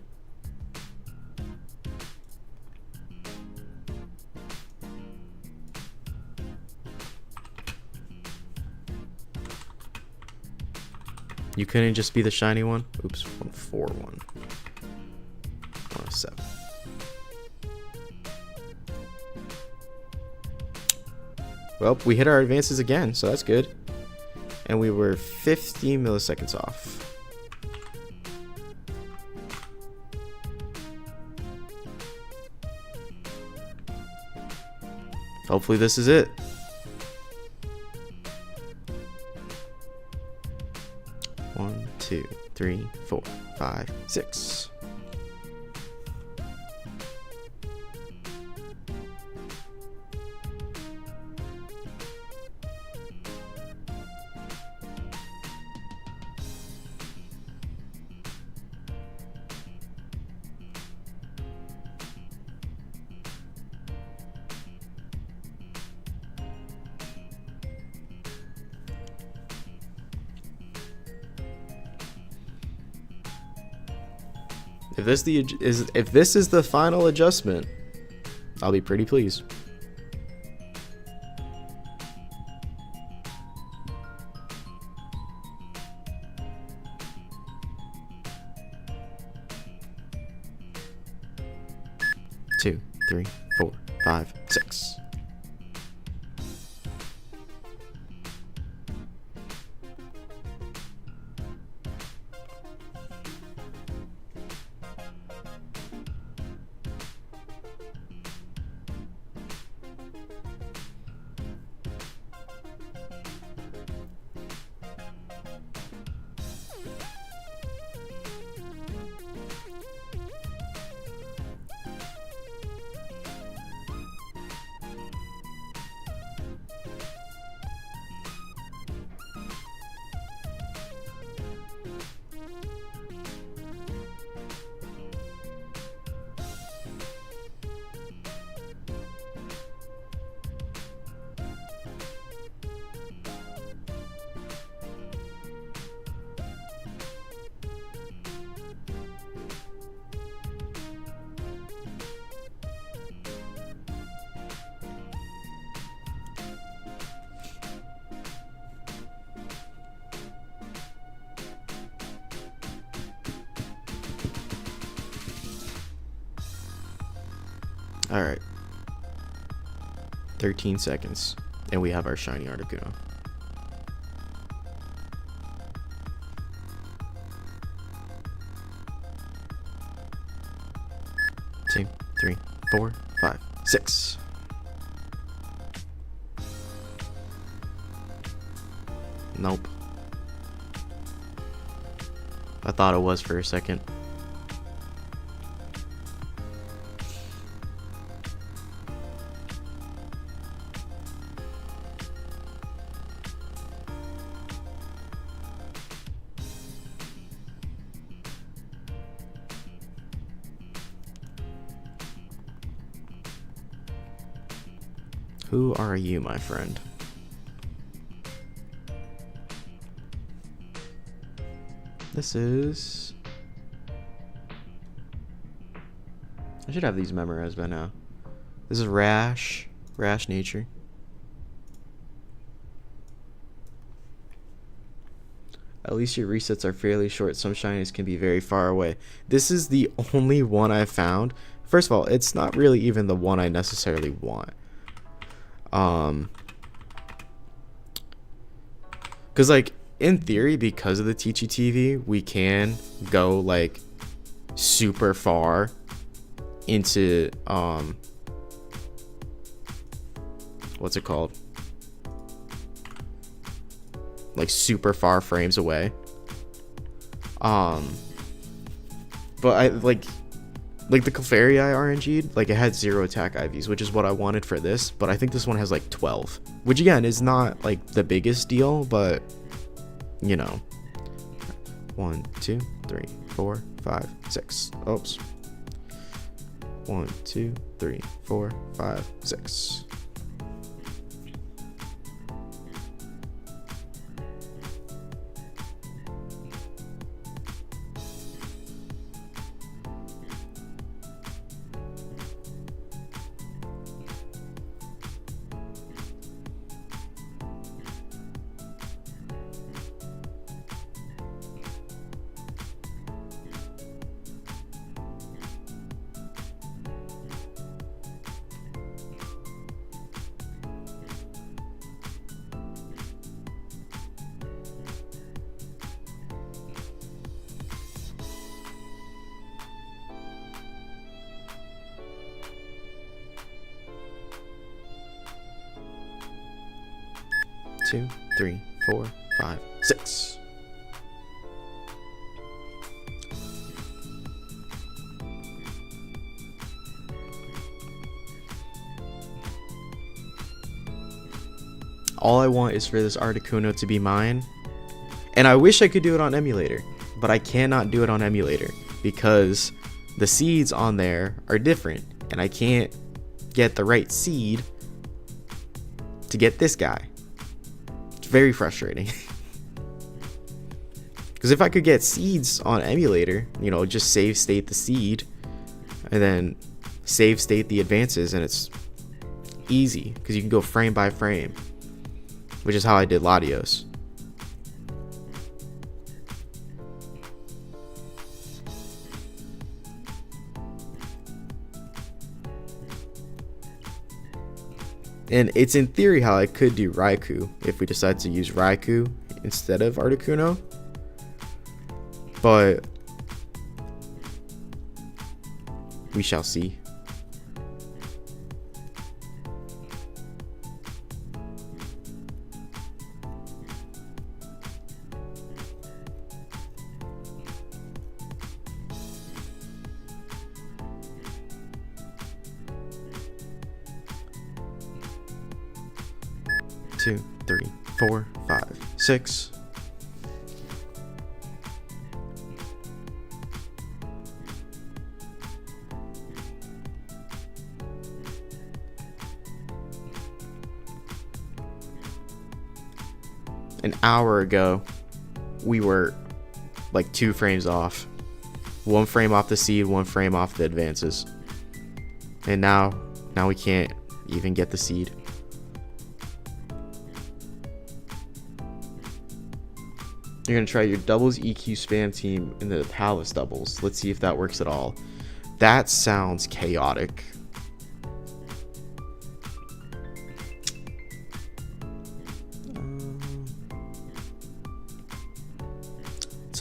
S1: You couldn't just be the shiny one? Oops, 141. 107. Well, we hit our advances again, so that's good. And we were 50 milliseconds off. Hopefully this is it. One, 2, 3, 4, 5, 6. If this is the final adjustment, I'll be pretty pleased. Two, 3, 4, 5, 6. All right. 13 seconds. And we have our shiny Articuno. Two, three, 4, 5, 6. Nope. I thought it was for a second. Who are you, my friend? This is... I should have these memorized by now. This is Rash Nature. At least your resets are fairly short. Some shinies can be very far away. This is the only one I found. First of all, it's not really even the one I necessarily want. Because, like, in theory, because of the Teachy TV, we can go, like, super far into, what's it called? Like, super far frames away. But I, like the Clefairy RNG'd, like, it had 0 attack IVs, which is what I wanted for this, but I think this one has, like, 12. Which, again, is not, like, the biggest deal, but, you know. 1, 2, 3, 4, 5, 6. Oops. 1, 2, 3, 4, 5, 6. Two, 3, 4, 5, 6. All I want is for this Articuno to be mine. And I wish I could do it on emulator, but I cannot do it on emulator because the seeds on there are different and I can't get the right seed to get this guy. Very frustrating. Because if I could get seeds on emulator, you know, just save state the seed and then save state the advances, and it's easy because you can go frame by frame, which is how I did Latios. And it's in theory how I could do Raikou if we decide to use Raikou instead of Articuno. But we shall see. Two, 3, 4, 5, 6. An hour ago, we were like 2 frames off. 1 frame off the seed, 1 frame off the advances. And now we can't even get the seed. You're going to try your doubles EQ spam team in the Palace doubles. Let's see if that works at all. That sounds chaotic.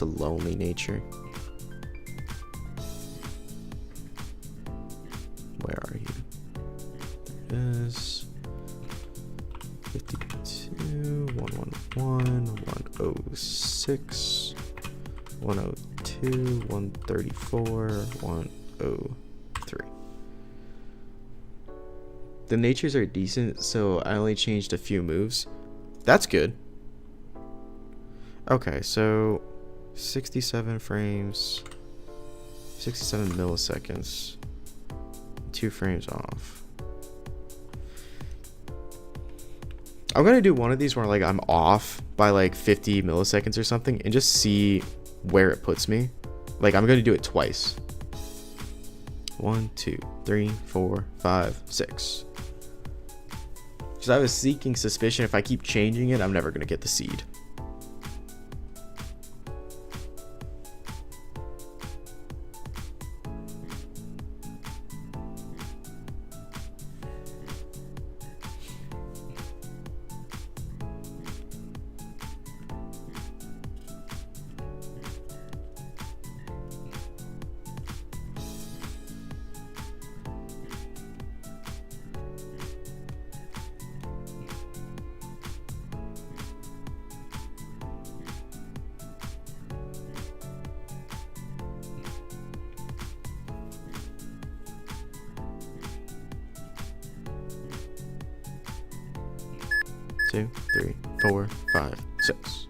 S1: That's a lonely nature. Where are you? There it is. 52, 111, 106, 102, 134, 103. The natures are decent, so I only changed a few moves. That's good. Okay, so 67 frames, 67 milliseconds, 2 frames off. I'm gonna do one of these where like I'm off by like 50 milliseconds or something and just see where it puts me. Like I'm gonna do it twice. 1, 2, 3, 4, 5, 6. Because I was seeking suspicion. If I keep changing it, I'm never gonna get the seed. Two, 3, 4, 5, 6.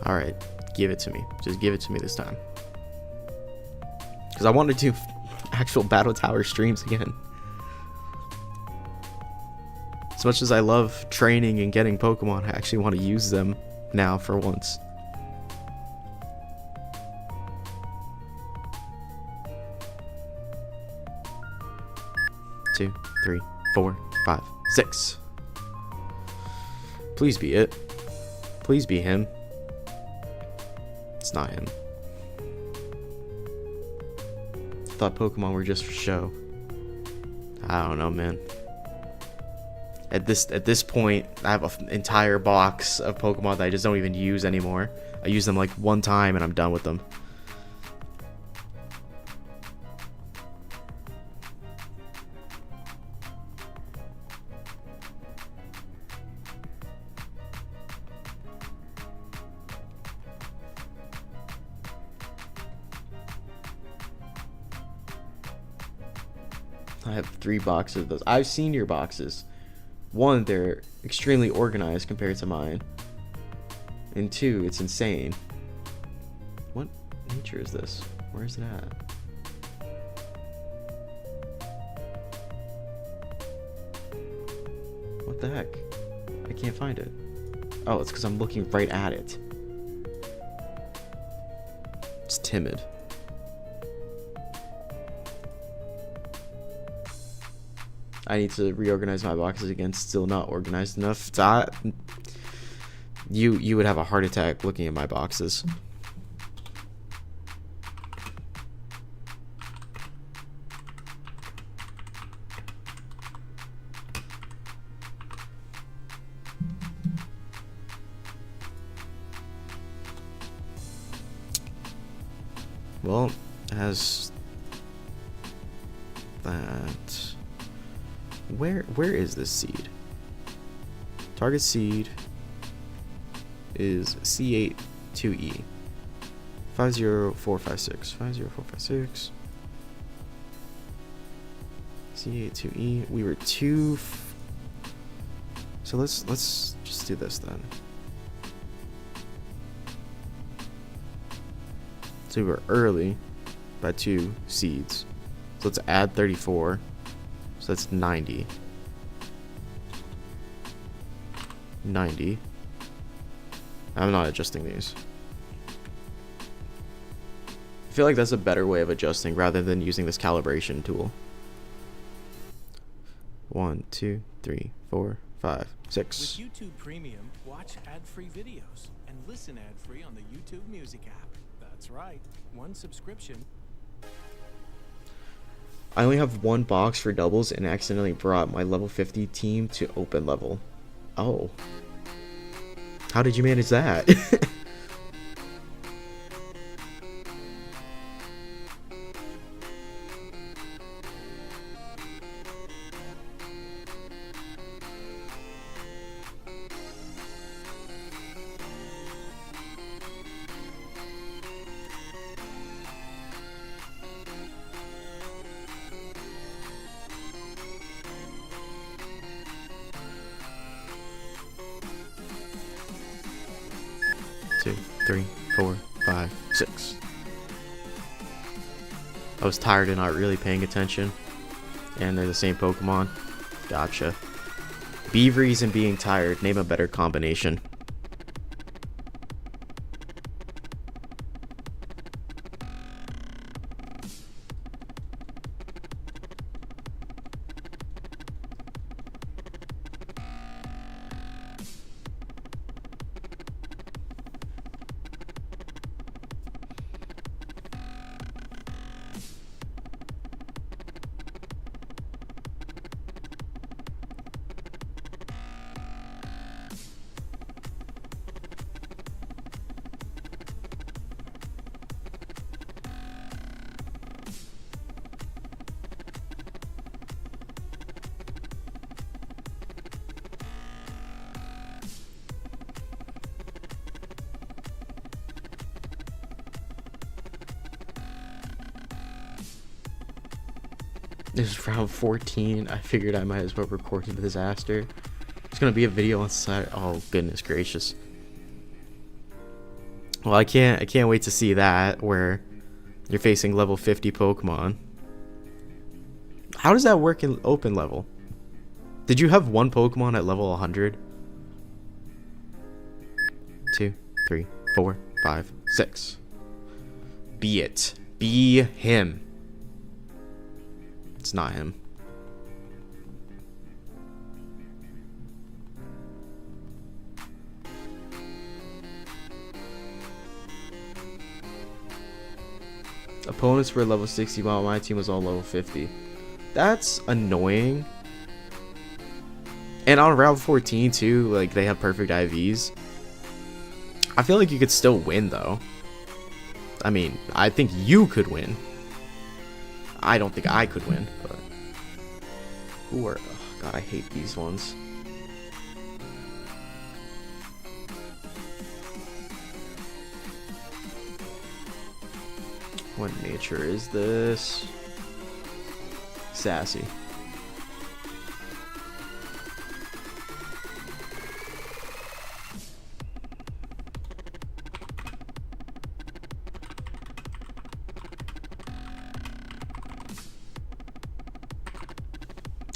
S1: Alright, give it to me. Just give it to me this time. Because I want to do actual Battle Tower streams again. As much as I love training and getting Pokemon, I actually want to use them now for once. Two, 3, 4, 5, 6. Please be it. Please be him. It's not him. Thought Pokemon were just for show. I don't know, man. At this point, I have an entire box of Pokemon that I just don't even use anymore. I use them like one time and I'm done with them. I have 3 boxes of those. I've seen your boxes. 1, they're extremely organized compared to mine. And 2, it's insane. What nature is this? Where is it at? What the heck? I can't find it. Oh, it's because I'm looking right at it. It's timid. I need to reorganize my boxes again. Still not organized enough. You would have a heart attack looking at my boxes. Well, it has that. Where is this seed? Target seed. is C82E. 50456. 50456. C82E. We were so let's just do this then. So we were early by 2 seeds. So let's add 34. So that's 90. 90. I'm not adjusting these. I feel like that's a better way of adjusting rather than using this calibration tool. 1, 2, 3, 4, 5, 6.
S5: With YouTube Premium, watch ad-free videos and listen ad-free on the YouTube Music app. That's right, one subscription.
S1: I only have one box for doubles and accidentally brought my level 50 team to open level. Oh. How did you manage that? Two, 3, 4, 5, 6. I was tired and not really paying attention. And they're the same Pokemon. Gotcha. Beaveries and being tired. Name a better combination. This is round 14. I figured I might as well record the disaster. It's gonna be a video on Saturday. Oh goodness gracious. Well, I can't wait to see that where you're facing level 50 Pokemon. How does that work in open level? Did you have one Pokemon at level 100? 2, 3, 4, 5, 6. Be it. Be him. It's not him. Opponents were level 60 while my team was all level 50. That's annoying. And on round 14 too, like they have perfect IVs. I feel like you could still win though. I mean, I think you could win. I don't think I could win, but oh god, I hate these ones. What nature is this? Sassy.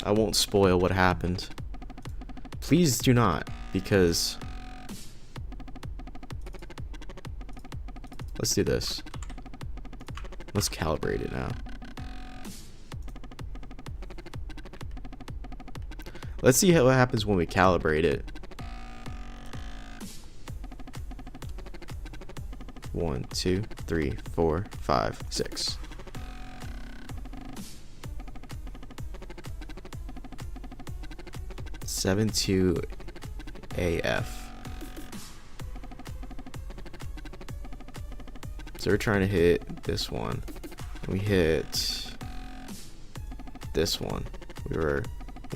S1: I won't spoil what happened. Please do not, because let's do this. Let's calibrate it now. Let's see what happens when we calibrate it. 1, 2, 3, 4, 5, 6. Seven to AF. So we're trying to hit this one. We hit this one. We were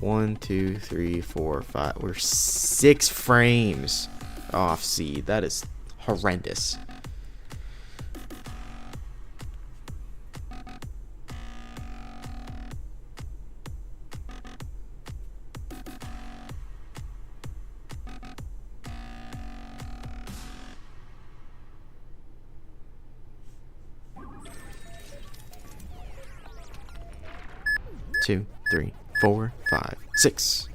S1: 1, 2, 3, 4, 5. We're 6 frames. off seed. That is horrendous. Two, three, four, five, six.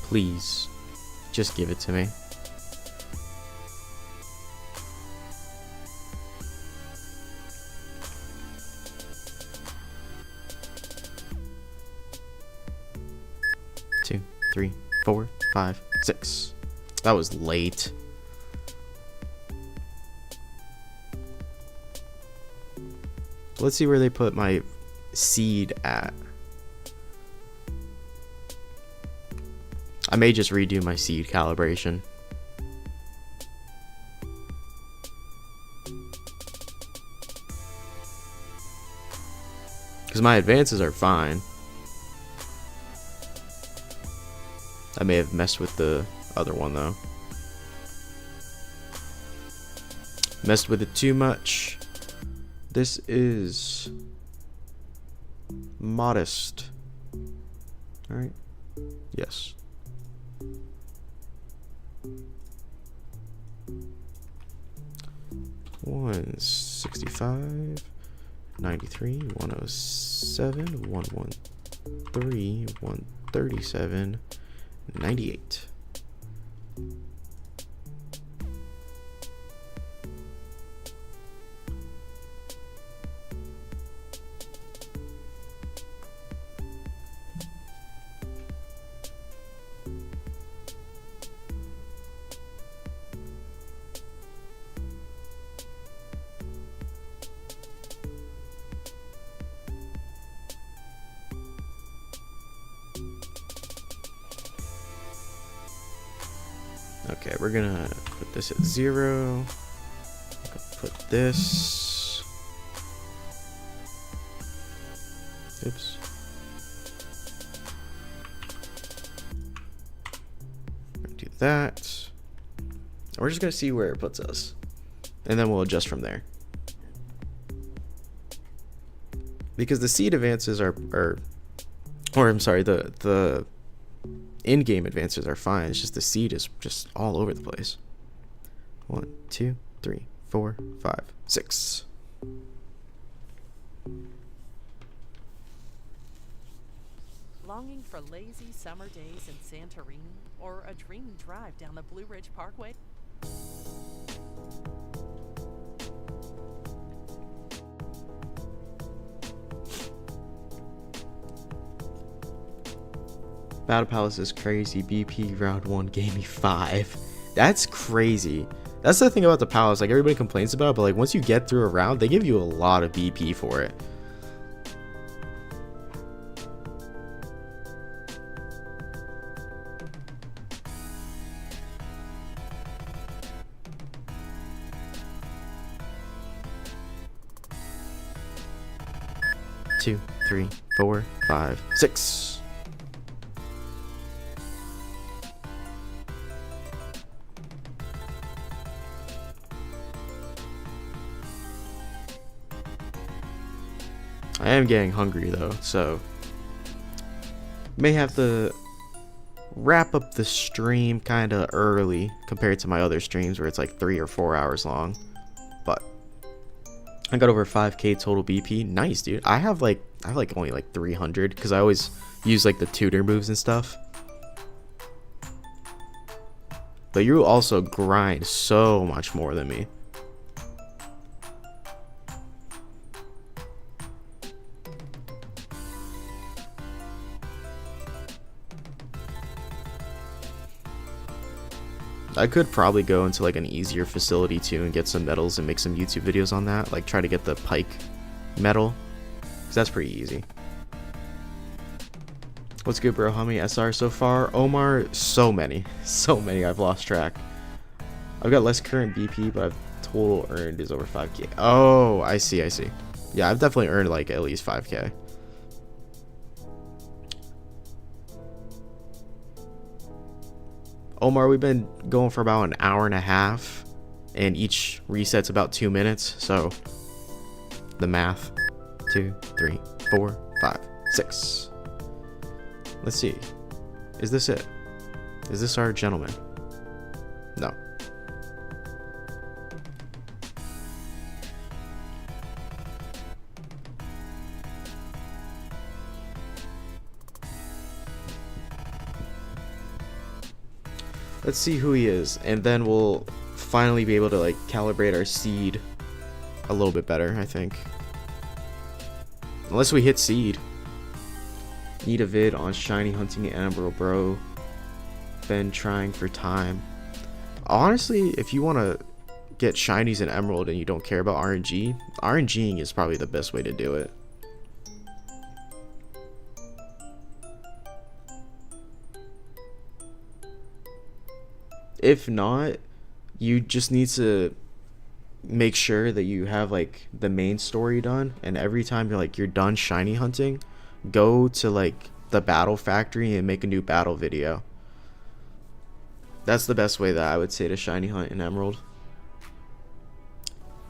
S1: Please, just give it to me. Two, three, four, five, six. That was late. Let's see where they put my seed at. I may just redo my seed calibration. Because my advances are fine. I may have messed with the other one though. Messed with it too much. This is modest. Alright. Yes. One 65, 93, 107, 113, 137, 98. Okay, we're gonna put this at 0. Put this. Oops. Do that. We're just gonna see where it puts us, and then we'll adjust from there. Because the seed advances or I'm sorry, the in-game advances are fine. It's just the seed is just all over the place. 1, 2, 3, 4, 5, 6.
S6: Longing for lazy summer days in Santorini or a dreamy drive down the Blue Ridge Parkway?
S1: Battle Palace is crazy. BP round 1 gave me 5. That's crazy. That's the thing about the Palace. Like, everybody complains about it, but like once you get through a round, they give you a lot of BP for it. Two, 3, 4, 5, 6. I am getting hungry though, so may have to wrap up the stream kind of early compared to my other streams where it's like 3 or 4 hours long. But I got over 5k total BP. Nice, dude. I have like only like 300 because I always use like the tutor moves and stuff. But you also grind so much more than me. I could probably go into like an easier facility too and get some medals and make some YouTube videos on that. Like try to get the Pike medal, because that's pretty easy. What's good, bro? How many SR so far? Omar, so many. So many, I've lost track. I've got less current BP, but I've total earned is over 5k. Oh, I see. Yeah, I've definitely earned like at least 5k. Omar, we've been going for about an hour and a half, and each reset's about 2 minutes, so the math. 2, 3, 4, 5, 6. Let's see. Is this it? Is this our gentleman? No. Let's see who he is, and then we'll finally be able to like calibrate our seed a little bit better, I think. Unless we hit seed. Need a vid on shiny hunting emerald, bro. Been trying for time. Honestly, if you want to get shinies and emerald and you don't care about RNGing is probably the best way to do it. If not, you just need to make sure that you have like the main story done, and every time you're done shiny hunting, go to like the battle factory and make a new battle video. That's the best way that I would say to shiny hunt in emerald.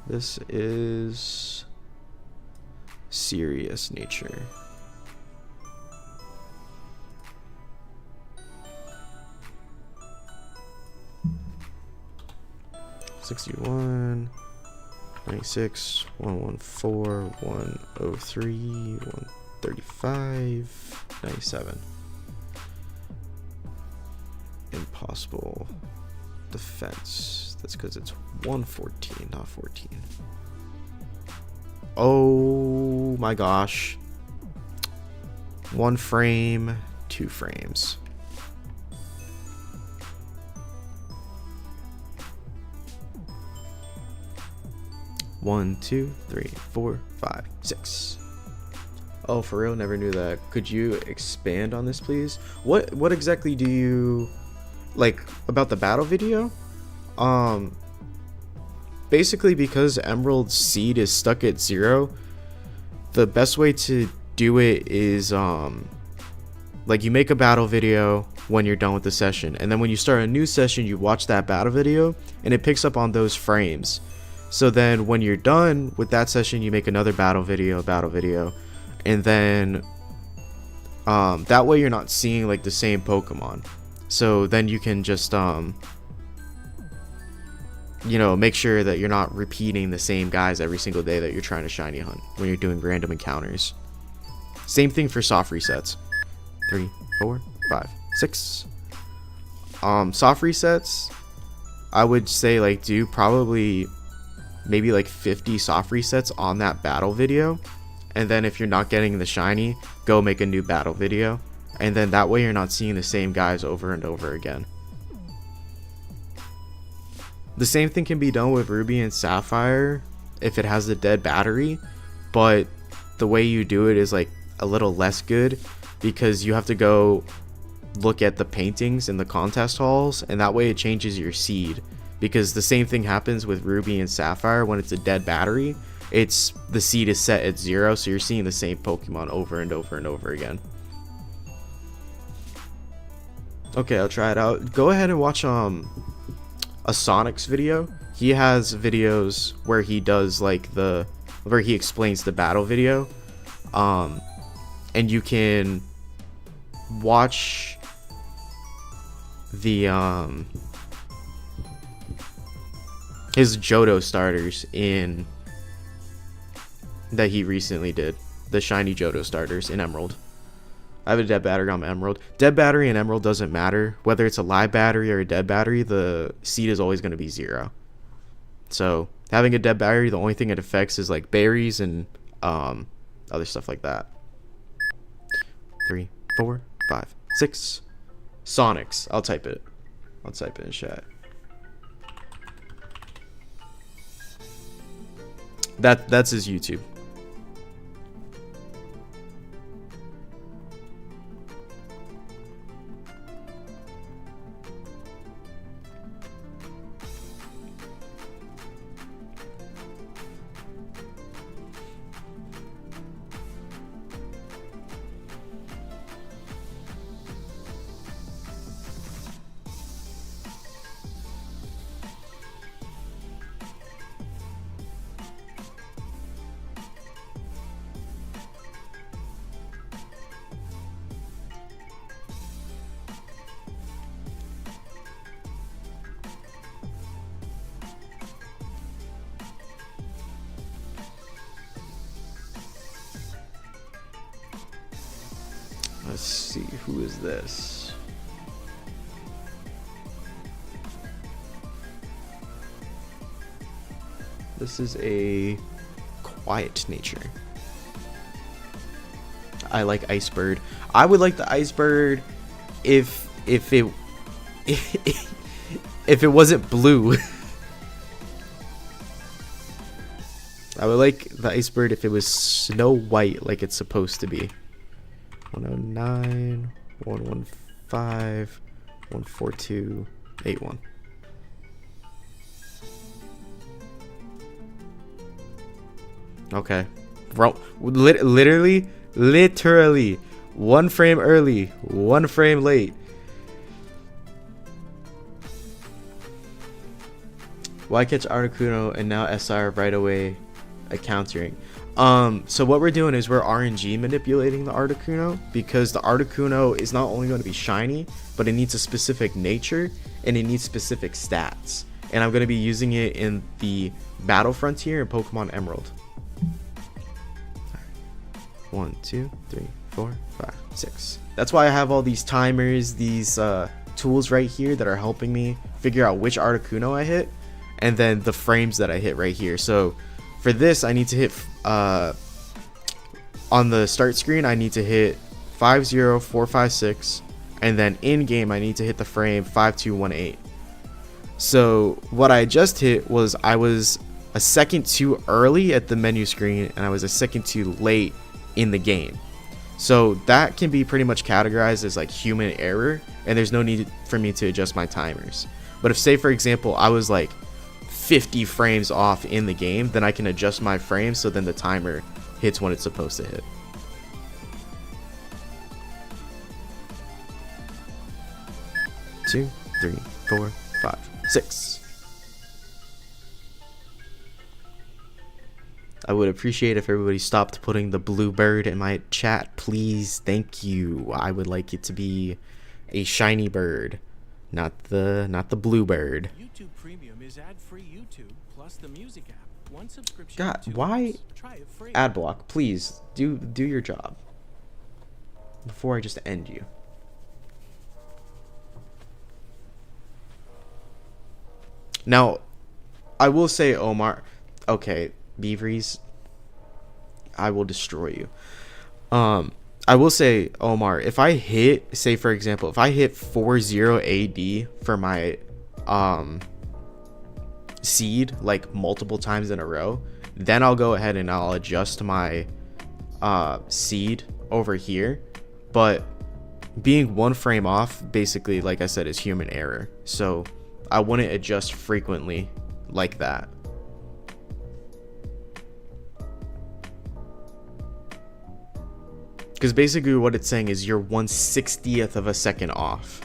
S1: This is serious nature. $61, 96, 114, 103, 135, 97. Impossible defense. That's because it's 114, not 14. Oh my gosh. 1 frame, 2 frames. 1, 2, 3, 4, 5, 6. Oh, for real? Never knew that. Could you expand on this, please? What exactly do you like about the battle video? Basically, because Emerald Seed is stuck at 0, the best way to do it is like you make a battle video when you're done with the session, and then when you start a new session, you watch that battle video, and it picks up on those frames. So then when you're done with that session, you make another battle video, and then that way you're not seeing like the same Pokemon. So then you can just you know, make sure that you're not repeating the same guys every single day that you're trying to shiny hunt when you're doing random encounters. Same thing for soft resets. 3, 4, 5, 6. Soft resets, I would say like do probably maybe like 50 soft resets on that battle video, and then if you're not getting the shiny, go make a new battle video, and then that way you're not seeing the same guys over and over again. The same thing can be done with Ruby and Sapphire if it has a dead battery, but the way you do it is like a little less good, because you have to go look at the paintings in the contest halls, and that way it changes your seed. Because the same thing happens with Ruby and Sapphire when it's a dead battery. It's the seed is set at 0, so you're seeing the same Pokemon over and over and over again. Okay, I'll try it out. Go ahead and watch a Sonic's video. He has videos where he does like where he explains the battle video. And you can watch the his Johto starters in that he recently did, the shiny Johto starters in Emerald. I have a dead battery on my Emerald. Dead battery in Emerald doesn't matter. Whether it's a live battery or a dead battery, the seed is always going to be 0. So having a dead battery, the only thing it affects is like berries and other stuff like that. 3, 4, 5, 6. Sonics. I'll type it in chat. That's his YouTube. Let's see, who is this? This is a quiet nature. I like Icebird. I would like the Icebird if it if it wasn't blue. I would like the Icebird if it was snow white like it's supposed to be. 109, 115, 142, 81. Okay. Literally 1 frame early, 1 frame late. Why catch Articuno and now SR right away countering? So what we're doing is we're RNG manipulating the Articuno, because the Articuno is not only going to be shiny, but it needs a specific nature and it needs specific stats. And I'm going to be using it in the Battle Frontier and Pokemon Emerald. 1, 2, 3, 4, 5, 6. That's why I have all these timers, these tools right here that are helping me figure out which Articuno I hit, and then the frames that I hit right here. So for this, I need to hit on the start screen, I need to hit 50456, and then in game I need to hit the frame 5218. So what I just hit was, I was a second too early at the menu screen and I was a second too late in the game. So that can be pretty much categorized as like human error, and there's no need for me to adjust my timers. But if, say for example, I was like 50 frames off in the game, then I can adjust my frames so then the timer hits when it's supposed to hit. Two, 3, 4, 5, 6. I would appreciate if everybody stopped putting the blue bird in my chat, please. Thank you. I would like it to be a shiny bird, not the blue bird.
S5: YouTube Premium is ad-free YouTube plus the music app. One subscription.
S1: God,
S5: 2
S1: why
S5: months. Try it free.
S1: ad block? Please do your job before I just end you. Now, I will say, Omar, okay, Beaveries, I will destroy you. I will say, Omar, if I hit, say for example, if I hit 40 AD for my seed like multiple times in a row, then I'll go ahead and I'll adjust my seed over here. But being 1 frame off, basically, like I said, is human error. So I wouldn't adjust frequently like that. Because basically what it's saying is you're 1/60th of a second off.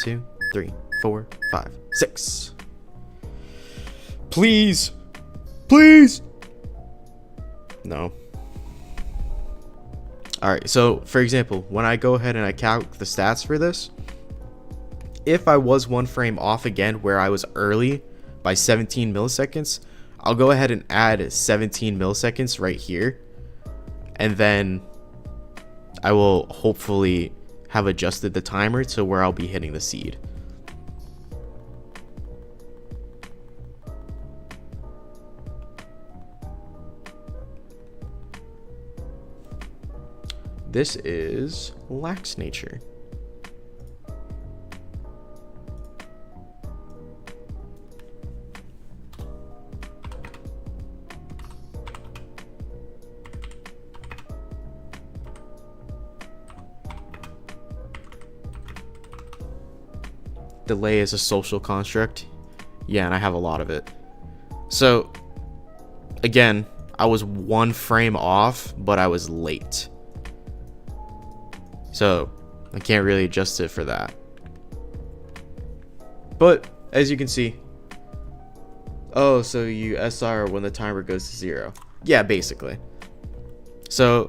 S1: 2, 3, 4, 5, 6. Please. Please. No. Alright, so for example, when I go ahead and I calc the stats for this, if I was 1 frame off again where I was early by 17 milliseconds, I'll go ahead and add 17 milliseconds right here. And then I will hopefully have adjusted the timer to where I'll be hitting the seed. This is lax nature. Delay is a social construct. Yeah, and I have a lot of it. So, again, I was 1 frame off, but I was late. So, I can't really adjust it for that. But, as you can see... Oh, so you SR when the timer goes to 0. Yeah, basically. So,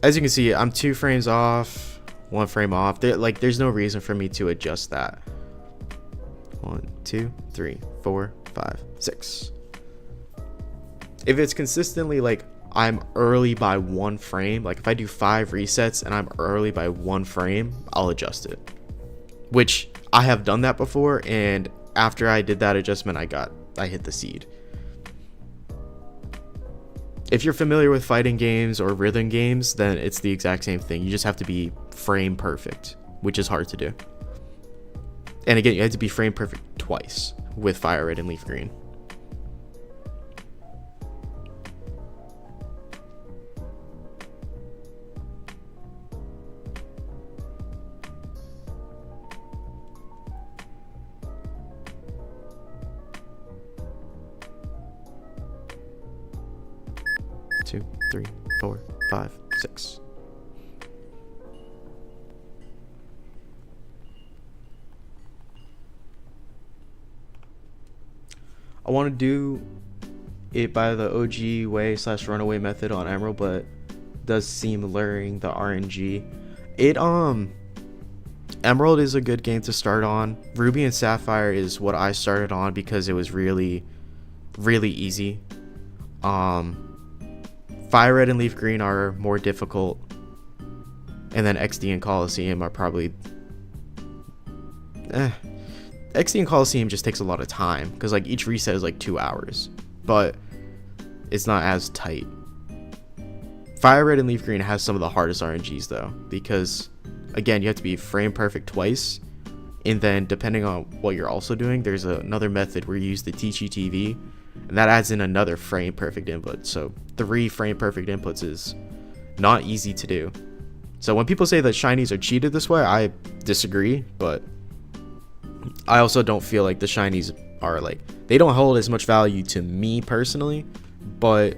S1: as you can see, I'm 2 frames off, 1 frame off. There's no reason for me to adjust that. 1, 2, 3, 4, 5, 6. If it's consistently like I'm early by 1 frame, like if I do 5 resets and I'm early by 1 frame, I'll adjust it. Which I have done that before, and after I did that adjustment, I hit the seed. If you're familiar with fighting games or rhythm games, then it's the exact same thing. You just have to be frame perfect, which is hard to do. And again, you have to be frame perfect twice with fire red and leaf green. Two, 3, 4, 5, 6. I want to do it by the OG way / runaway method on Emerald, but it does seem luring the RNG. Emerald is a good game to start on. Ruby and Sapphire is what I started on because it was really easy. Fire Red and Leaf Green are more difficult, and then XD and Coliseum are probably XD and Coliseum just takes a lot of time because like each reset is like 2 hours, but it's not as tight. Fire Red and Leaf Green has some of the hardest RNGs though, because again, you have to be frame perfect twice, and then depending on what you're also doing, there's another method where you use the TGTV, and that adds in another frame perfect input. So 3 frame perfect inputs is not easy to do. So when people say that shinies are cheated this way, I disagree, but I also don't feel like the shinies are like, they don't hold as much value to me personally, but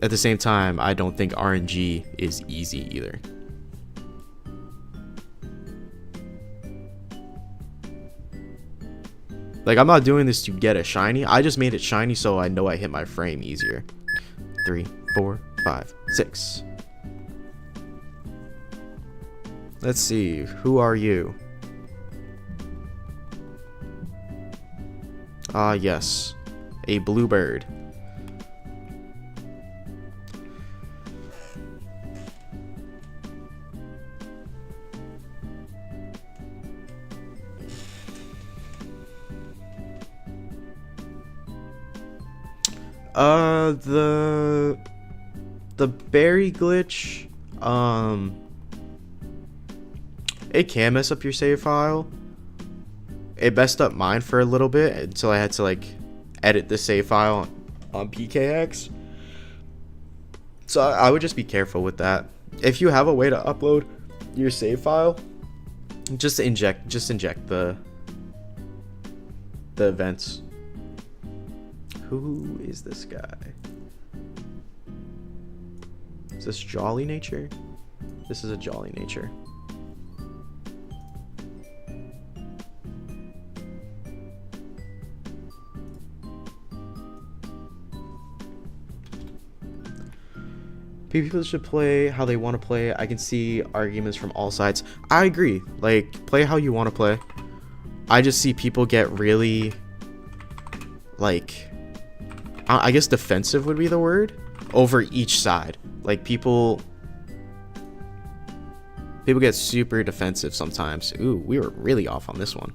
S1: at the same time, I don't think RNG is easy either. Like, I'm not doing this to get a shiny. I just made it shiny so I know I hit my frame easier. 3, 4, 5, 6. Let's see. Who are you? Ah, yes. A bluebird. The berry glitch, it can mess up your save file. It messed up mine for a little bit until I had to like edit the save file on PKX. So I would just be careful with that. If you have a way to upload your save file, just inject the events. Who is this guy? Is this Jolly Nature? This is a Jolly Nature. People should play how they want to play. I can see arguments from all sides. I agree. Like, play how you want to play. I just see people get really, like, I guess defensive would be the word, over each side. Like, people get super defensive sometimes. Ooh, we were really off on this one.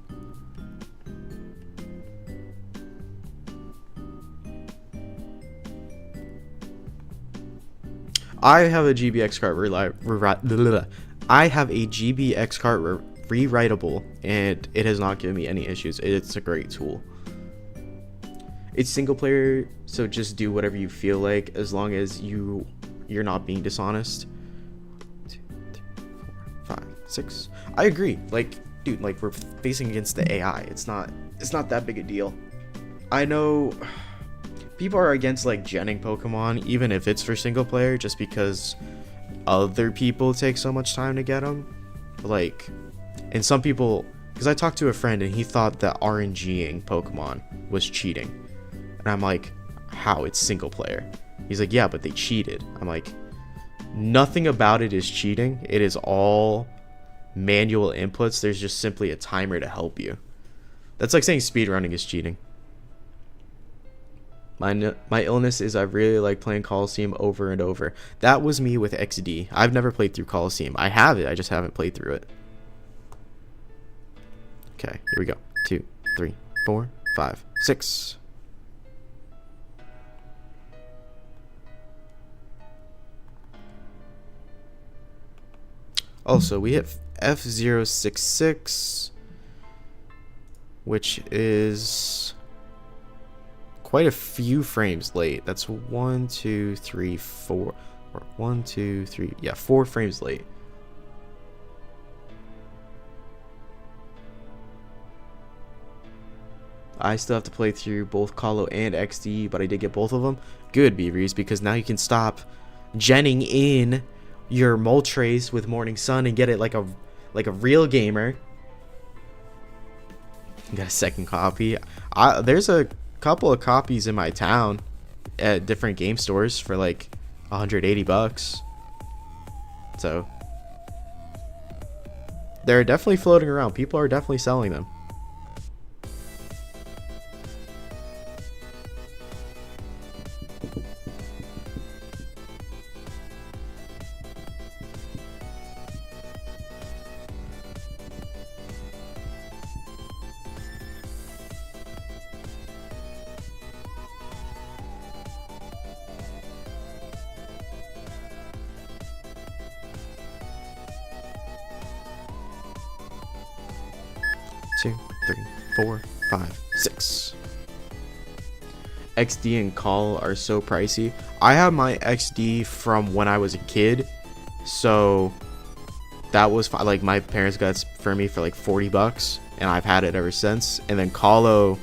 S1: I have a GBX card I have a GBX card rewritable, and it has not given me any issues. It's a great tool. It's single player, so just do whatever you feel like, as long as you're not being dishonest. 2, 3, 4, 5, 6. I agree. Like, dude, like, we're facing against the AI. It's not that big a deal. I know people are against, like, genning Pokemon, even if it's for single player, just because other people take so much time to get them. Like, and some people, because I talked to a friend and he thought that RNGing Pokemon was cheating. And I'm like, how? It's single player. He's like, yeah, but they cheated. I'm like, nothing about it is cheating. It is all manual inputs. There's just simply a timer to help you. That's like saying speedrunning is cheating. My illness is I really like playing Coliseum over and over. That was me with XD. I've never played through Coliseum. I have it, I just haven't played through it. Okay, here we go. 2, 3, 4, 5, 6. Also, we hit F066, which is quite a few frames late. That's 1, 2, 3, 4, or 1, 2, 3, yeah, 4 frames late. I still have to play through both Colo and XD, but I did get both of them. Good, Beavers, because now you can stop genning in your Moltres with Morning Sun and get it like a real gamer. Got a second copy. There's a couple of copies in my town at different game stores for like $180. So they're definitely floating around. People are definitely selling them. Two, 3, 4, 5, 6. XD and Call are so pricey. I have my XD from when I was a kid, so that was like my parents got it for me for like $40, and I've had it ever since. And then Colo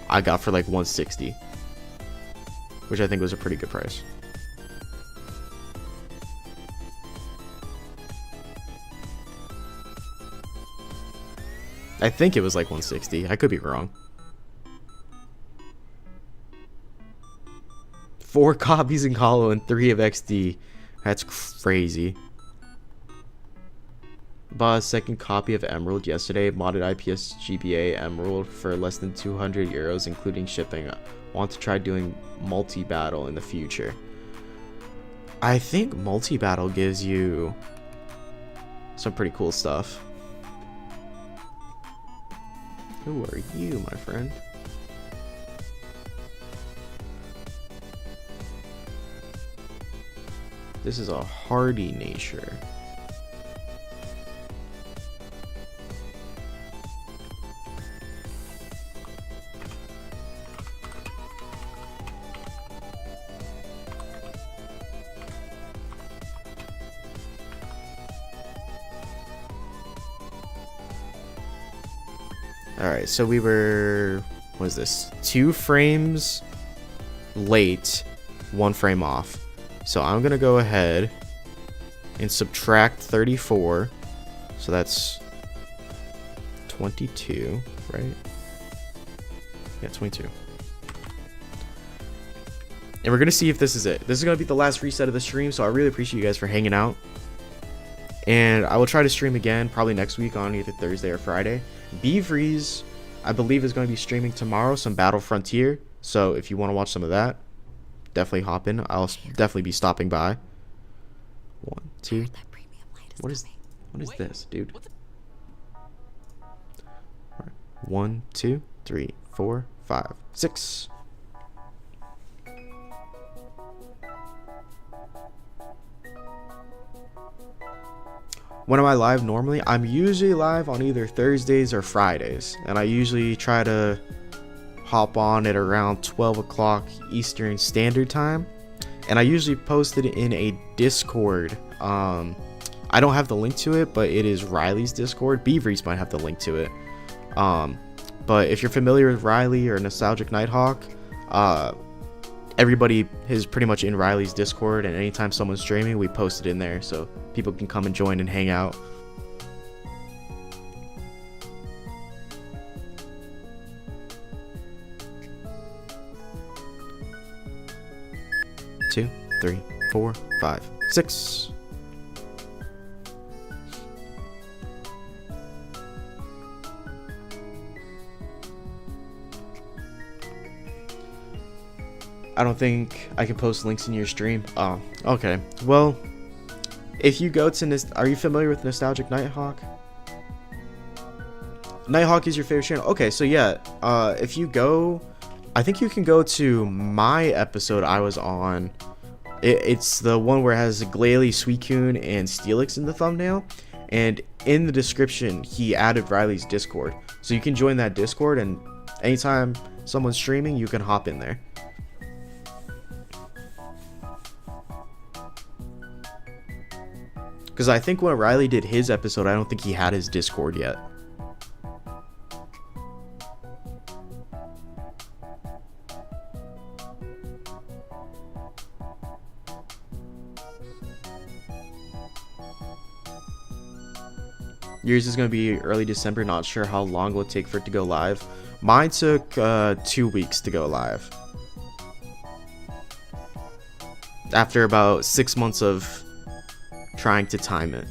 S1: I got for like $160, which I think was a pretty good price. I think it was like $160. I could be wrong. 4 copies in Colo and 3 of XD. That's crazy. Bought a second copy of Emerald yesterday. Modded IPS GBA Emerald for less than 200 euros, including shipping. Want to try doing multi-battle in the future. I think multi-battle gives you some pretty cool stuff. Who are you, my friend? This is a hardy nature. Alright, so we were, what is this? 2 frames late, 1 frame off. So I'm going to go ahead and subtract 34. So that's 22, right? Yeah, 22. And we're going to see if this is it. This is going to be the last reset of the stream, so I really appreciate you guys for hanging out. And I will try to stream again, probably next week on either Thursday or Friday. B-Freeze, I believe, is going to be streaming tomorrow, some Battle Frontier. So if you want to watch some of that, definitely hop in. I'll definitely be stopping by. 1, 2. What is this, dude? 1, 2, 3, 4, 5, 6. When am I live normally? I'm usually live on either Thursdays or Fridays, and I usually try to hop on at around 12 o'clock Eastern Standard Time, and I usually post it in a Discord. I don't have the link to it, but it is Riley's Discord. Beavers might have the link to it. But if you're familiar with Riley or Nostalgic Nighthawk, everybody is pretty much in Riley's Discord, and anytime someone's streaming, we post it in there so people can come and join and hang out. Two, 3, 4, 5, 6. I don't think I can post links in your stream. Oh, okay. Well, if you go to are you familiar with Nostalgic Nighthawk? Nighthawk is your favorite channel. Okay, so yeah, if you go, I think you can go to my episode I was on. It's the one where it has Glalie, Suicune, and Steelix in the thumbnail, and in the description he added Riley's Discord, so you can join that Discord, and anytime someone's streaming, you can hop in there. Because I think when Riley did his episode, I don't think he had his Discord yet. Yours is going to be early December. Not sure how long it will take for it to go live. Mine took 2 weeks to go live. After about 6 months of trying to time it.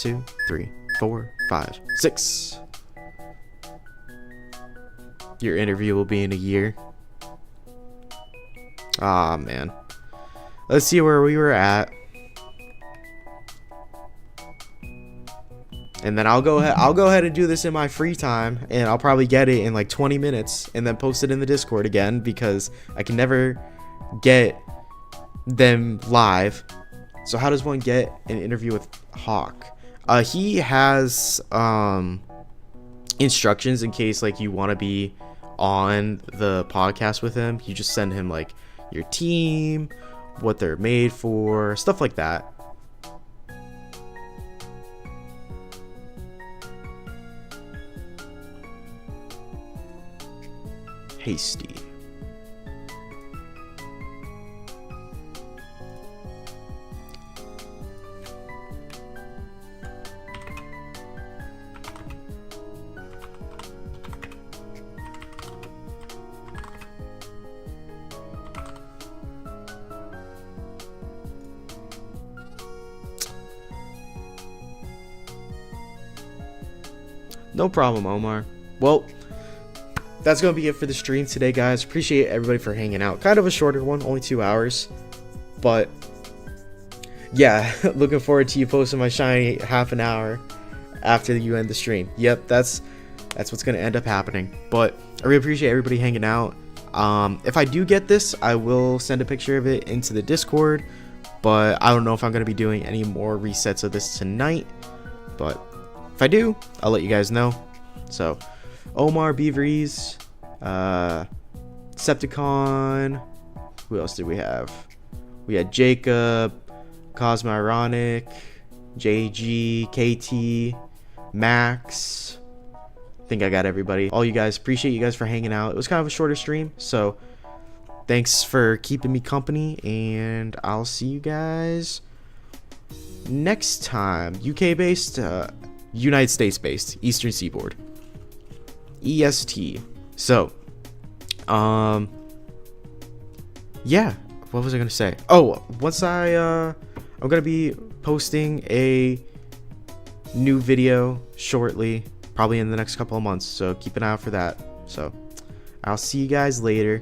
S1: Two, 3, 4, 5, 6. Your interview will be in a year. Ah, man. Let's see where we were at. And then I'll go ahead and do this in my free time, and I'll probably get it in like 20 minutes and then post it in the Discord again, because I can never get them live. So how does one get an interview with Hawk? He has instructions in case like you want to be on the podcast with him. You just send him like your team, what they're made for, stuff like that. Hasty. No problem, Omar. Well, that's going to be it for the stream today, guys. Appreciate everybody for hanging out. Kind of a shorter one, only 2 hours. But, yeah, looking forward to you posting my shiny half an hour after you end the stream. Yep, that's what's going to end up happening. But I really appreciate everybody hanging out. If I do get this, I will send a picture of it into the Discord. But I don't know if I'm going to be doing any more resets of this tonight. But if I do, I'll let you guys know. So, Omar, Beavries, Septicon, who else did we have? We had Jacob, Cosmo Ironic, JG, KT, Max. I think I got everybody. All you guys, appreciate you guys for hanging out. It was kind of a shorter stream, so thanks for keeping me company, and I'll see you guys next time. UK based, United States based, Eastern Seaboard. EST. So, yeah, what was I gonna say? Oh, once I'm gonna be posting a new video shortly, probably in the next couple of months, so keep an eye out for that. So I'll see you guys later.